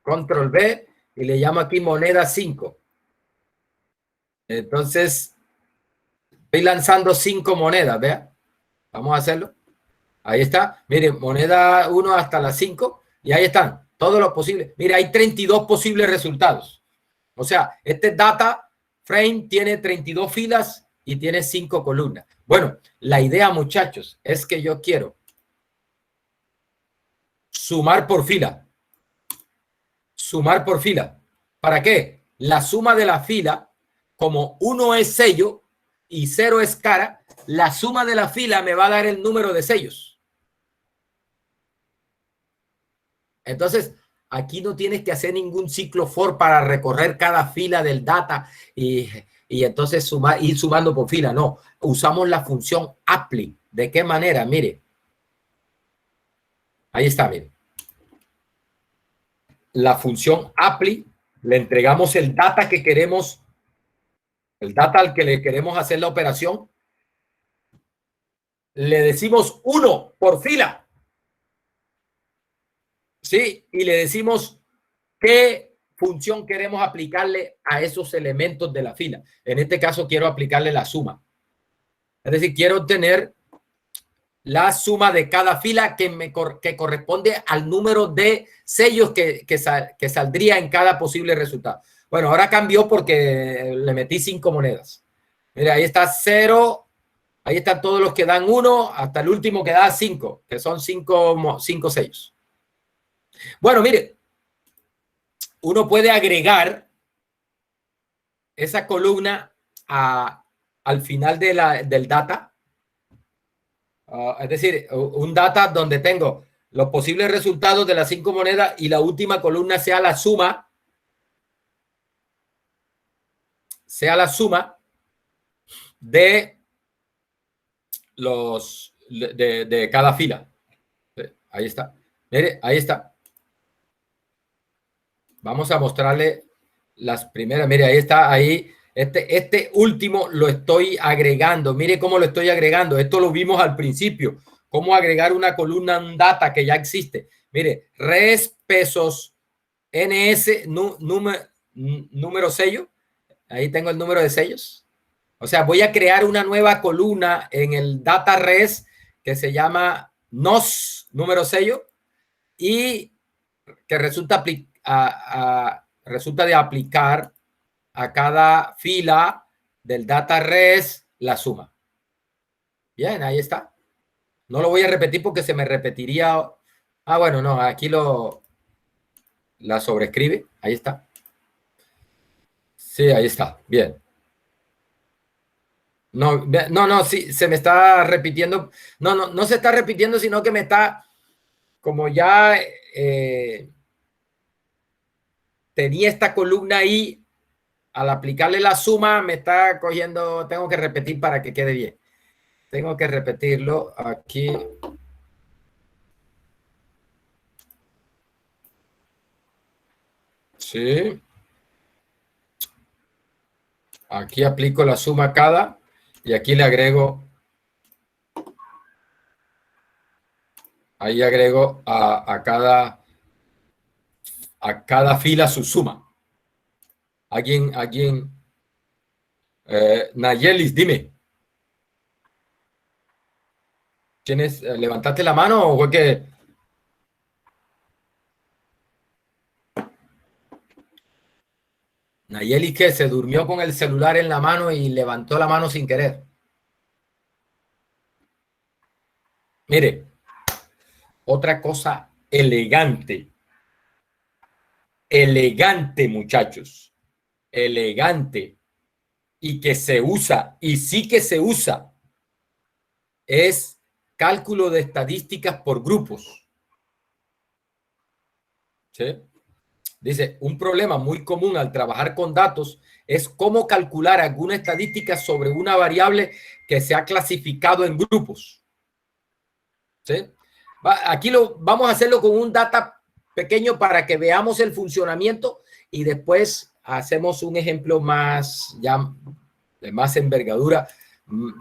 Control B. Y le llamo aquí moneda 5. Entonces, estoy lanzando 5 monedas. Vea. Vamos a hacerlo. Ahí está. Mire, moneda 1 hasta las 5. Y ahí están. Todos los posibles. Mira, hay 32 posibles resultados. O sea, este data frame tiene 32 filas y tiene 5 columnas. Bueno, la idea, muchachos, es que yo quiero sumar por fila. Sumar por fila. ¿Para qué? La suma de la fila, como 1 es sello y 0 es cara, la suma de la fila me va a dar el número de sellos. Entonces, aquí no tienes que hacer ningún ciclo for para recorrer cada fila del data y entonces ir sumando por fila. No, usamos la función apply. ¿De qué manera? Mire. Ahí está, mire. La función apply, le entregamos el data que queremos, el data al que le queremos hacer la operación. Le decimos 1 por fila. ¿Sí? Y le decimos qué función queremos aplicarle a esos elementos de la fila. En este caso quiero aplicarle la suma. Es decir, quiero obtener la suma de cada fila que corresponde al número de sellos que saldría en cada posible resultado. Bueno, ahora cambió porque le metí 5 monedas. Mira, ahí está 0. Ahí están todos los que dan 1 hasta el último que da 5, que son 5 sellos. Bueno, mire, uno puede agregar esa columna al final del data. Es decir, un data donde tengo los posibles resultados de las 5 monedas y la última columna sea la suma de de cada fila. Ahí está. Mire, ahí está. Vamos a mostrarle las primeras. Mire, ahí está, ahí. Este último lo estoy agregando. Mire cómo lo estoy agregando. Esto lo vimos al principio. Cómo agregar una columna en data que ya existe. Mire, res, pesos, ns, número sello. Ahí tengo el número de sellos. O sea, voy a crear una nueva columna en el data res que se llama nos, número sello, y que resulta de aplicar a cada fila del data res la suma. Bien, ahí está. No lo voy a repetir porque se me repetiría. Ah, bueno, no, aquí la sobrescribe. Ahí está. Sí, ahí está. Bien. No, sí, se me está repitiendo. No se está repitiendo, sino que me está, como ya tenía esta columna ahí, al aplicarle la suma, me está cogiendo, tengo que repetir para que quede bien. Tengo que repetirlo aquí. Sí. Aquí aplico la suma cada y aquí le agrego. Ahí agrego a cada fila su suma. Alguien, Nayelis, dime. ¿Tienes, levantaste la mano o fue que? Nayeli que se durmió con el celular en la mano y levantó la mano sin querer. Mire, otra cosa elegante. Elegante, muchachos. Elegante. Y que se usa, y sí que se usa, es cálculo de estadísticas por grupos. ¿Sí? Dice, un problema muy común al trabajar con datos es cómo calcular alguna estadística sobre una variable que se ha clasificado en grupos. ¿Sí? Aquí vamos a hacerlo con un data pequeño para que veamos el funcionamiento y después hacemos un ejemplo más, ya de más envergadura,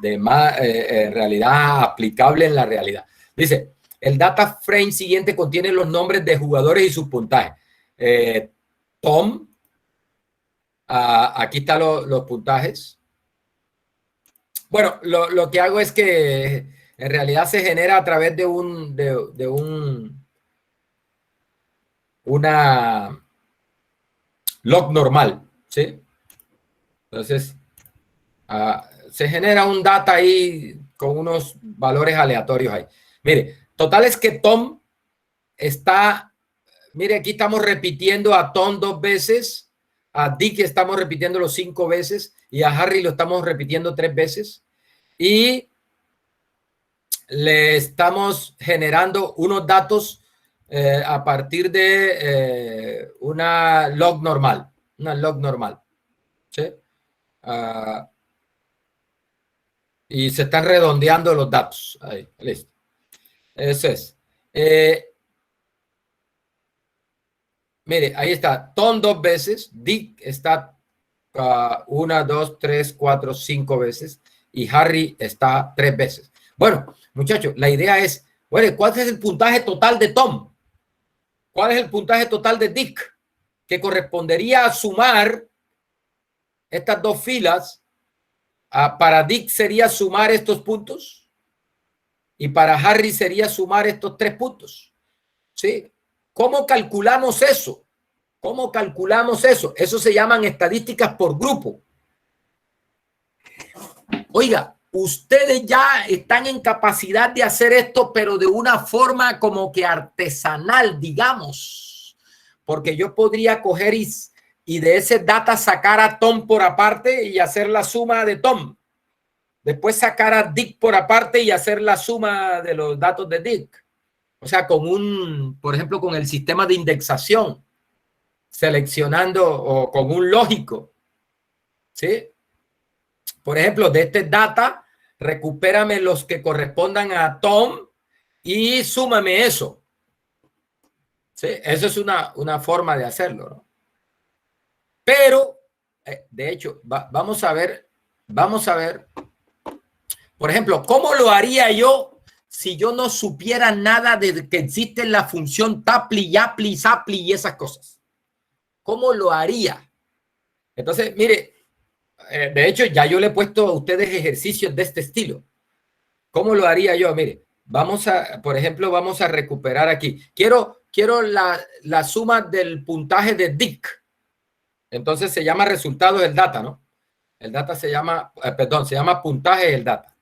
de más realidad aplicable en la realidad. Dice, el data frame siguiente contiene los nombres de jugadores y sus puntajes. Tom, aquí están los puntajes. Bueno, lo que hago es que en realidad se genera a través de una log normal, ¿sí? Entonces, se genera un data ahí con unos valores aleatorios ahí. Mire, total es que Tom está, mire, aquí estamos repitiendo a Tom 2 veces, a Dick estamos repitiéndolo 5 veces y a Harry lo estamos repitiendo 3 veces. Y le estamos generando unos datos a partir de una log normal. ¿Sí? Y se están redondeando los datos. Ahí, listo. Eso es. Mire, ahí está. Tom 2 veces. Dick está 1, 2, 3, 4, 5 veces. Y Harry está 3 veces. Bueno, muchachos, la idea es, bueno, ¿cuál es el puntaje total de Tom? ¿Cuál es el puntaje total de Dick? Que correspondería a sumar estas dos filas. Para Dick sería sumar estos puntos. Y para Harry sería sumar estos 3 puntos. ¿Sí? ¿Cómo calculamos eso? ¿Cómo calculamos eso? Eso se llaman estadísticas por grupo. Oiga, ustedes ya están en capacidad de hacer esto, pero de una forma como que artesanal, digamos. Porque yo podría coger y de ese data sacar a Tom por aparte y hacer la suma de Tom. Después sacar a Dick por aparte y hacer la suma de los datos de Dick. O sea, por ejemplo, con el sistema de indexación, seleccionando o con un lógico. ¿Sí? Por ejemplo, de este data, recupérame los que correspondan a Tom y súmame eso. ¿Sí? Eso es una forma de hacerlo, ¿no? Pero, de hecho, vamos a ver, por ejemplo, ¿cómo lo haría yo si yo no supiera nada de que existe la función tapli, yapli, sapli y esas cosas? ¿Cómo lo haría? Entonces, mire, de hecho, ya yo le he puesto a ustedes ejercicios de este estilo. ¿Cómo lo haría yo? Mire, por ejemplo, vamos a recuperar aquí. Quiero la suma del puntaje de Dick. Entonces se llama resultado del data, ¿no? El data se llama, se llama puntaje del data.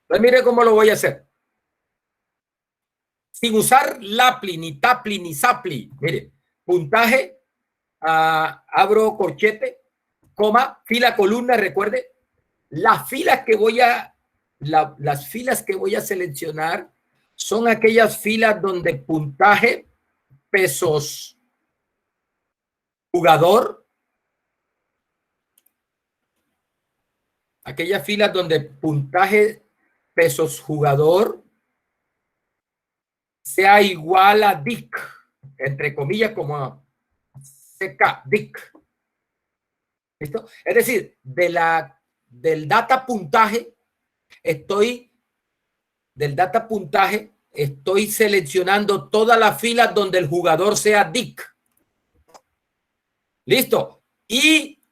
Entonces, mire cómo lo voy a hacer. Sin usar lapli, ni tapli, ni sapli. Mire, puntaje, abro corchete, coma, fila, columna, recuerde. Las filas que voy a seleccionar son aquellas filas donde puntaje, pesos, jugador. Aquellas filas donde puntaje, pesos, jugador sea igual a Dick, entre comillas, como CK, Dick. ¿Listo? Es decir, del data puntaje estoy seleccionando todas las filas donde el jugador sea Dick. Listo. Y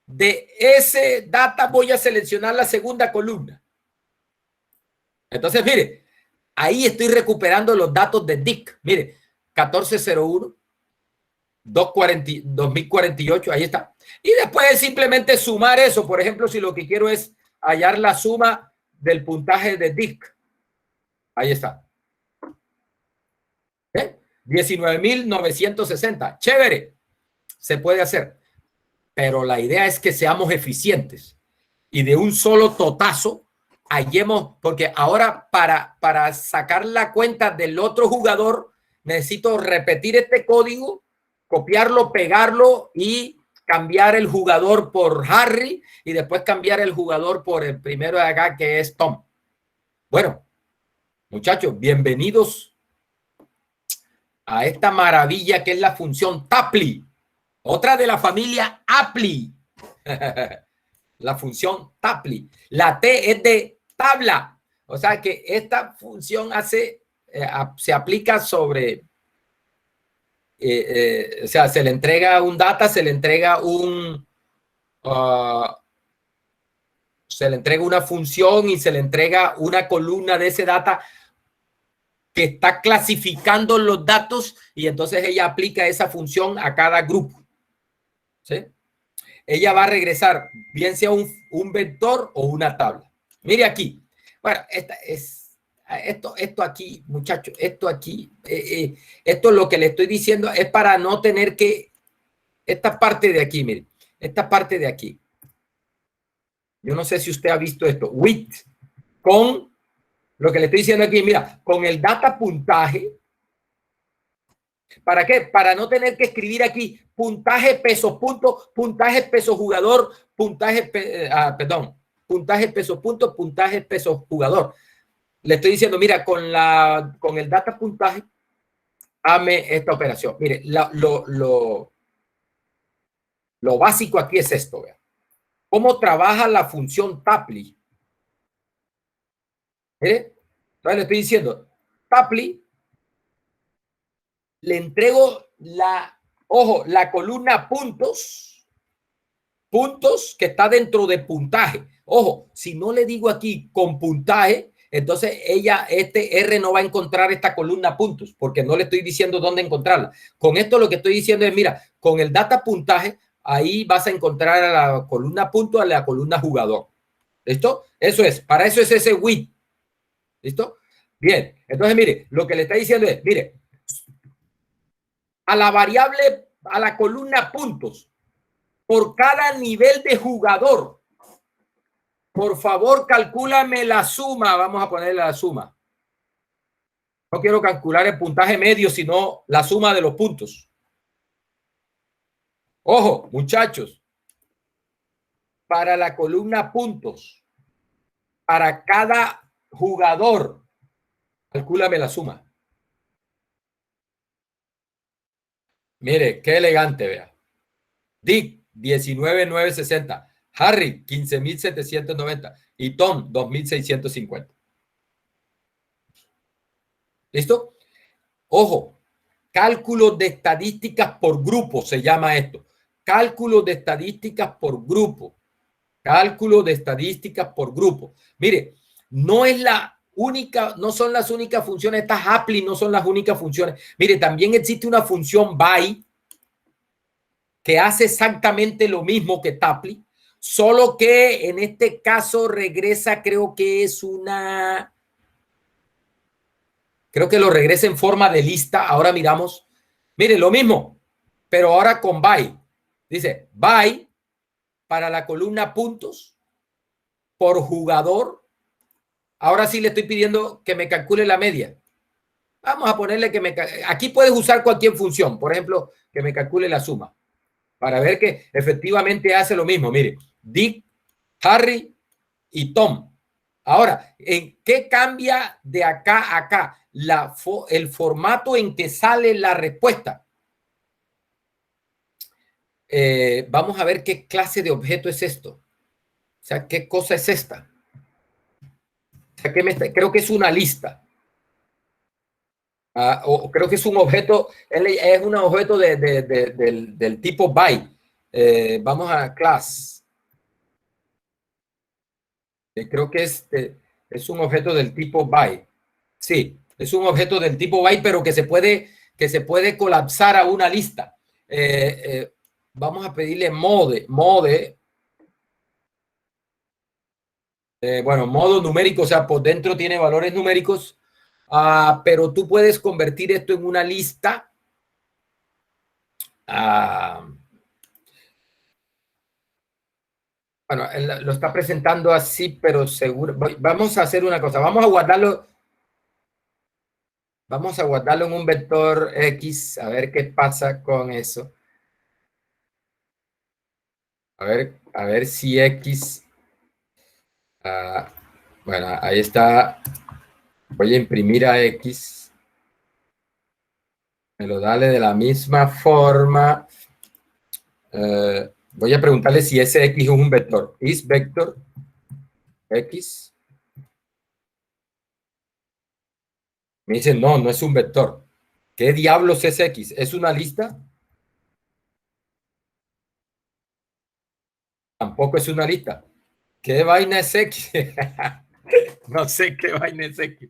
de ese data voy a seleccionar la segunda columna. Entonces, mire, ahí estoy recuperando los datos de Dick. Mire, 1401, 2048, ahí está. Y después simplemente sumar eso. Por ejemplo, si lo que quiero es hallar la suma del puntaje de Dick. Ahí está. 19.960. Chévere. Se puede hacer. Pero la idea es que seamos eficientes y de un solo totazo hallemos, porque ahora para sacar la cuenta del otro jugador necesito repetir este código, copiarlo, pegarlo y cambiar el jugador por Harry y después cambiar el jugador por el primero de acá que es Tom. Bueno, muchachos, bienvenidos a esta maravilla que es la función Tapli. Otra de la familia Appli. La función Tapli. La T es de tabla. O sea que esta función se aplica sobre, o sea, se le entrega un data, se le entrega una función y se le entrega una columna de ese data que está clasificando los datos y entonces ella aplica esa función a cada grupo. ¿Sí? Ella va a regresar bien sea un vector o una tabla. Mire aquí. Bueno, Esto aquí, muchachos, esto aquí, esto es lo que le estoy diciendo, es para no tener que, esta parte de aquí, miren, esta parte de aquí. Yo no sé si usted ha visto esto, with, con lo que le estoy diciendo aquí, mira, con el data puntaje. ¿Para qué? Para no tener que escribir aquí puntaje pesos punto, puntaje peso jugador, puntaje, perdón, puntaje pesos punto, puntaje pesos jugador. Le estoy diciendo, mira, con el data puntaje, hazme esta operación. Mire, lo básico aquí es esto, vea. ¿Cómo trabaja la función Tapley? Entonces le estoy diciendo, Tapley, le entrego la columna puntos que está dentro de puntaje. Ojo, si no le digo aquí con puntaje, entonces este R no va a encontrar esta columna puntos, porque no le estoy diciendo dónde encontrarla. Con esto lo que estoy diciendo es, mira, con el data puntaje, ahí vas a encontrar a la columna punto, a la columna jugador. ¿Listo? Eso es, para eso es ese with. ¿Listo? Bien, entonces mire, lo que le está diciendo es, mire, a la variable, a la columna puntos, por cada nivel de jugador, por favor, calcúlame la suma. Vamos a ponerle la suma. No quiero calcular el puntaje medio, sino la suma de los puntos. Ojo, muchachos, para la columna puntos, para cada jugador, calcúlame la suma. Mire, qué elegante, vea. Dick, 19,960. Harry, 15,790. Y Tom, 2,650. ¿Listo? Ojo, cálculos de estadísticas por grupo se llama esto. Cálculos de estadísticas por grupo. Cálculo de estadísticas por grupo. Mire, no es la única, no son las únicas funciones. Estas apply no son las únicas funciones. Mire, también existe una función by que hace exactamente lo mismo que Tapley, solo que en este caso regresa, creo que lo regresa en forma de lista. Ahora miramos. Mire, lo mismo, pero ahora con by. Dice by para la columna puntos por jugador. Ahora sí le estoy pidiendo que me calcule la media. Vamos a ponerle aquí puedes usar cualquier función. Por ejemplo, que me calcule la suma para ver que efectivamente hace lo mismo. Mire, Dick, Harry y Tom. Ahora, ¿en qué cambia de acá a acá? El formato en que sale la respuesta. Vamos a ver qué clase de objeto es esto. O sea, ¿qué cosa es esta? O sea, creo que es una lista. O creo que es un objeto, es un objeto del tipo by. Vamos a class. Creo que es un objeto del tipo by. Sí, es un objeto del tipo by, pero que se puede colapsar a una lista. Vamos a pedirle mode. Bueno, modo numérico, o sea, por dentro tiene valores numéricos. Pero tú puedes convertir esto en una lista. Bueno, él lo está presentando así, pero seguro. Vamos a hacer una cosa. Vamos a guardarlo en un vector X, a ver qué pasa con eso. A ver si X. Bueno, ahí está. Voy a imprimir a X. Me lo dale de la misma forma. Voy a preguntarle si ese X es un vector. ¿Es vector X? Me dice, no, no es un vector. ¿Qué diablos es X? ¿Es una lista? Tampoco es una lista. ¿Qué vaina es X? No sé qué vaina es X.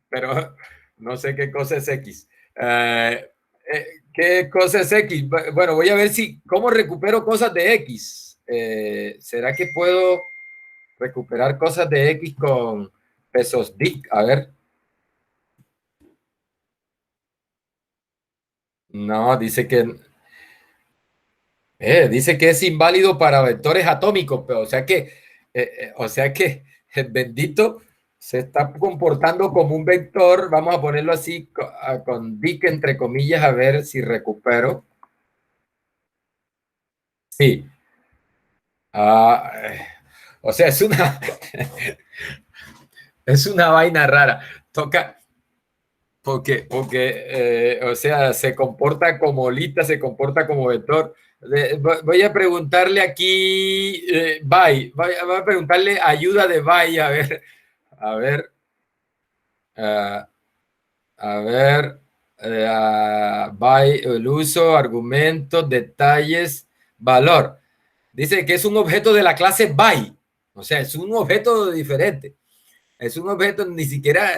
Pero no sé qué cosa es X. ¿Qué cosa es X? Bueno, voy a ver cómo recupero cosas de X. ¿Será que puedo recuperar cosas de X pesos Dick. A ver. No, dice que es inválido para vectores atómicos, pero o sea que el bendito se está comportando como un vector. Vamos a ponerlo así con Dick entre comillas, a ver si recupero. Sí. O sea, es una vaina rara. Toca, porque o sea, se comporta como lista, se comporta como vector. Voy a preguntarle aquí, voy a preguntarle ayuda de Bai, a ver, uh, a ver, Bai, el uso, argumentos, detalles, valor. Dice que es un objeto de la clase Bai, o sea, es un objeto diferente. Es un objeto ni siquiera...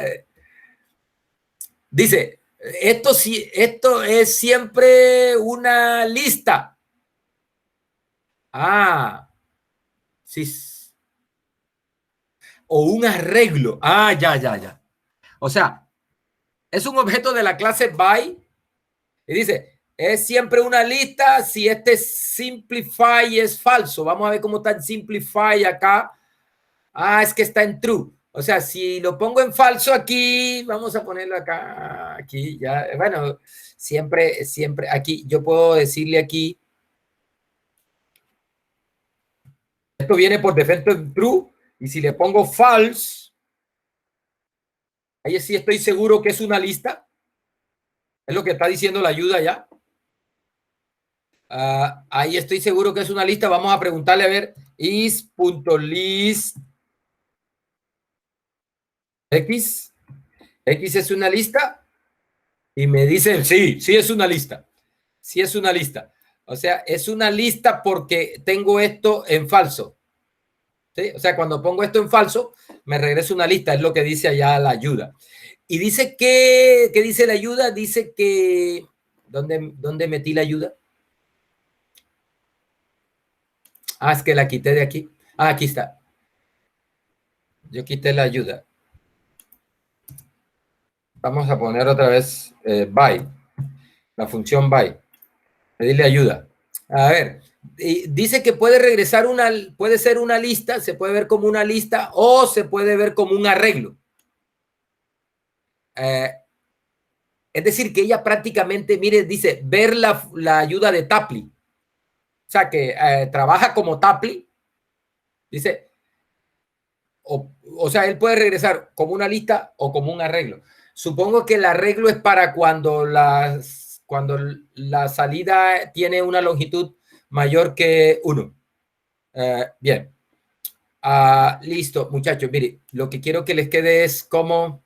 Dice, esto es siempre una lista. Ah, sí. O un arreglo. Ah, ya. O sea, es un objeto de la clase by y dice, es siempre una lista si este simplify es falso. Vamos a ver cómo está en simplify acá. Ah, es que está en true. O sea, si lo pongo en falso aquí, vamos a ponerlo acá, aquí, ya, bueno, siempre, aquí, yo puedo decirle aquí, esto viene por defecto en true, y si le pongo false, ahí sí estoy seguro que es una lista, es lo que está diciendo la ayuda ya. Ahí estoy seguro que es una lista, vamos a preguntarle a ver, is.list x, x es una lista, y me dicen, sí es una lista. Sí es una lista. O sea, es una lista porque tengo esto en falso. ¿Sí? O sea, cuando pongo esto en falso, me regresa una lista. Es lo que dice allá la ayuda. Y dice que, ¿qué dice la ayuda? Dice que, ¿dónde metí la ayuda? Ah, es que la quité de aquí. Ah, aquí está. Yo quité la ayuda. Vamos a poner otra vez by. La función by. Pedirle ayuda. A ver, dice que puede regresar puede ser una lista, se puede ver como una lista o se puede ver como un arreglo. Es decir, que ella prácticamente, mire, dice, ver la ayuda de Tapley. O sea, que trabaja como Tapley. Dice, o sea, él puede regresar como una lista o como un arreglo. Supongo que el arreglo es para cuando la salida tiene una longitud mayor que 1. Bien. Listo, muchachos. Mire, lo que quiero que les quede es cómo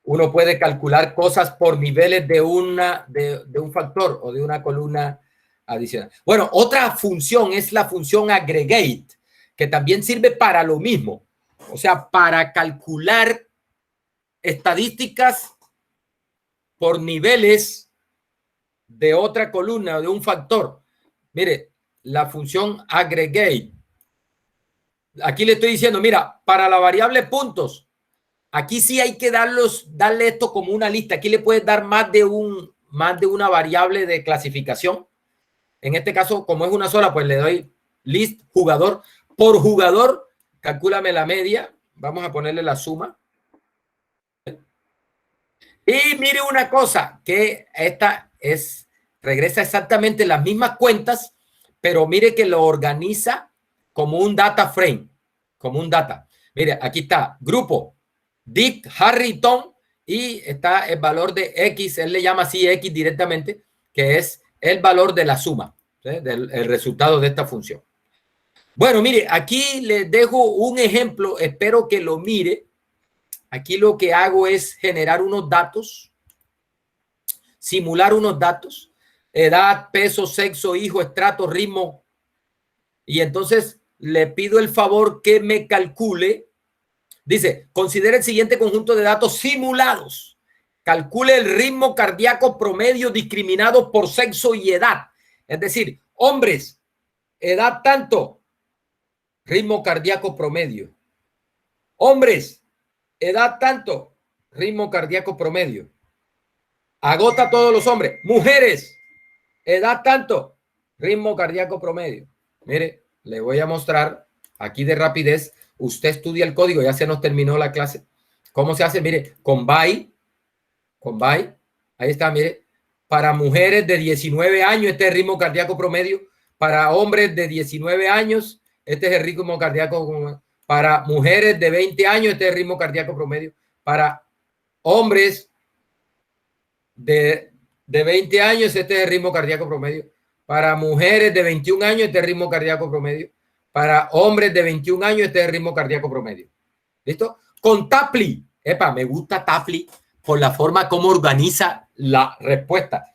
uno puede calcular cosas por niveles de un factor o de una columna adicional. Bueno, otra función es la función aggregate, que también sirve para lo mismo. O sea, para calcular estadísticas por niveles de otra columna o de un factor. Mire, la función aggregate. Aquí le estoy diciendo, mira, para la variable puntos, aquí sí hay que darle esto como una lista. Aquí le puedes dar más de una variable de clasificación. En este caso, como es una sola, pues le doy list jugador. Por jugador, calcúlame la media. Vamos a ponerle la suma. Y mire una cosa, que regresa exactamente las mismas cuentas, pero mire que lo organiza como un data frame, como un data. Mire, aquí está, grupo, Dick, Harry, Tom, y está el valor de X, él le llama así X directamente, que es el valor de la suma, ¿sí? El resultado de esta función. Bueno, mire, aquí les dejo un ejemplo, espero que lo mire. Aquí lo que hago es generar unos datos, simular unos datos, edad, peso, sexo, hijo, estrato, ritmo, y entonces le pido el favor que me calcule. Dice, considere el siguiente conjunto de datos simulados. Calcule el ritmo cardíaco promedio discriminado por sexo y edad. Es decir, hombres, edad tanto, ritmo cardíaco promedio. Hombres, edad tanto, ritmo cardíaco promedio. Agota a todos los hombres. Mujeres, edad tanto, ritmo cardíaco promedio. Mire, le voy a mostrar aquí de rapidez. Usted estudia el código, ya se nos terminó la clase. ¿Cómo se hace? Mire, con by, ahí está, mire. Para mujeres de 19 años, este es el ritmo cardíaco promedio. Para hombres de 19 años, este es el ritmo cardíaco promedio. Para mujeres de 20 años, este es el ritmo cardíaco promedio. Para hombres de 20 años, este es el ritmo cardíaco promedio. Para mujeres de 21 años, este es el ritmo cardíaco promedio. Para hombres de 21 años, este es el ritmo cardíaco promedio. ¿Listo? Con Tapley. Epa, me gusta Tapley por la forma como organiza la respuesta.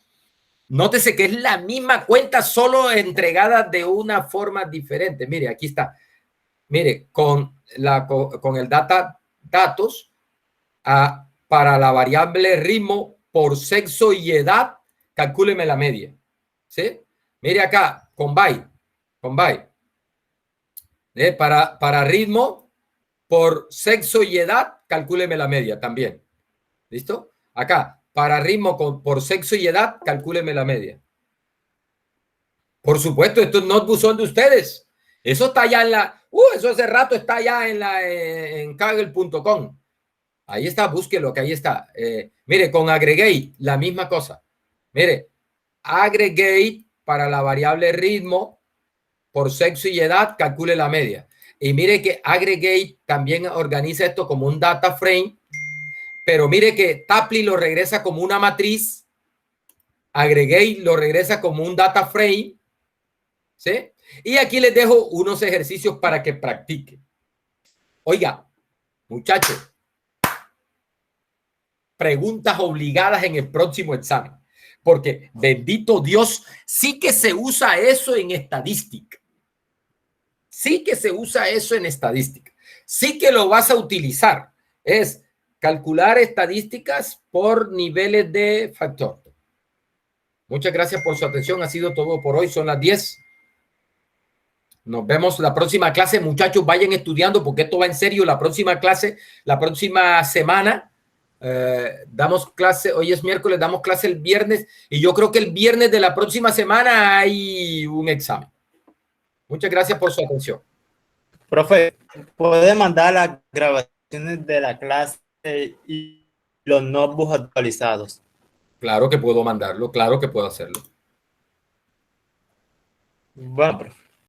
Nótese que es la misma cuenta, solo entregada de una forma diferente. Mire, aquí está. Mire, con el datos para la variable ritmo por sexo y edad, calcúleme la media. ¿Sí? Mire acá, con by. Para ritmo por sexo y edad, calcúleme la media también. ¿Listo? Acá, para ritmo por sexo y edad, calcúleme la media. Por supuesto, estos notebooks son de ustedes. Eso está ya en la... eso hace rato está ya en kaggle.com. Ahí está, búsquelo, que ahí está. Mire, con aggregate, la misma cosa. Mire, aggregate para la variable ritmo por sexo y edad, calcule la media. Y mire que aggregate también organiza esto como un data frame, pero mire que Tapley lo regresa como una matriz, aggregate lo regresa como un data frame, ¿sí? Y aquí les dejo unos ejercicios para que practiquen. Oiga, muchachos, preguntas obligadas en el próximo examen, porque bendito Dios, sí que se usa eso en estadística. Sí que se usa eso en estadística. Sí que lo vas a utilizar. Es calcular estadísticas por niveles de factor. Muchas gracias por su atención. Ha sido todo por hoy. Son las 10. Nos vemos la próxima clase. Muchachos, vayan estudiando porque esto va en serio. La próxima clase, la próxima semana, damos clase. Hoy es miércoles, damos clase el viernes. Y yo creo que el viernes de la próxima semana hay un examen. Muchas gracias por su atención. Profe, ¿puede mandar las grabaciones de la clase y los notebooks actualizados? Claro que puedo mandarlo, claro que puedo hacerlo. Bueno, profe.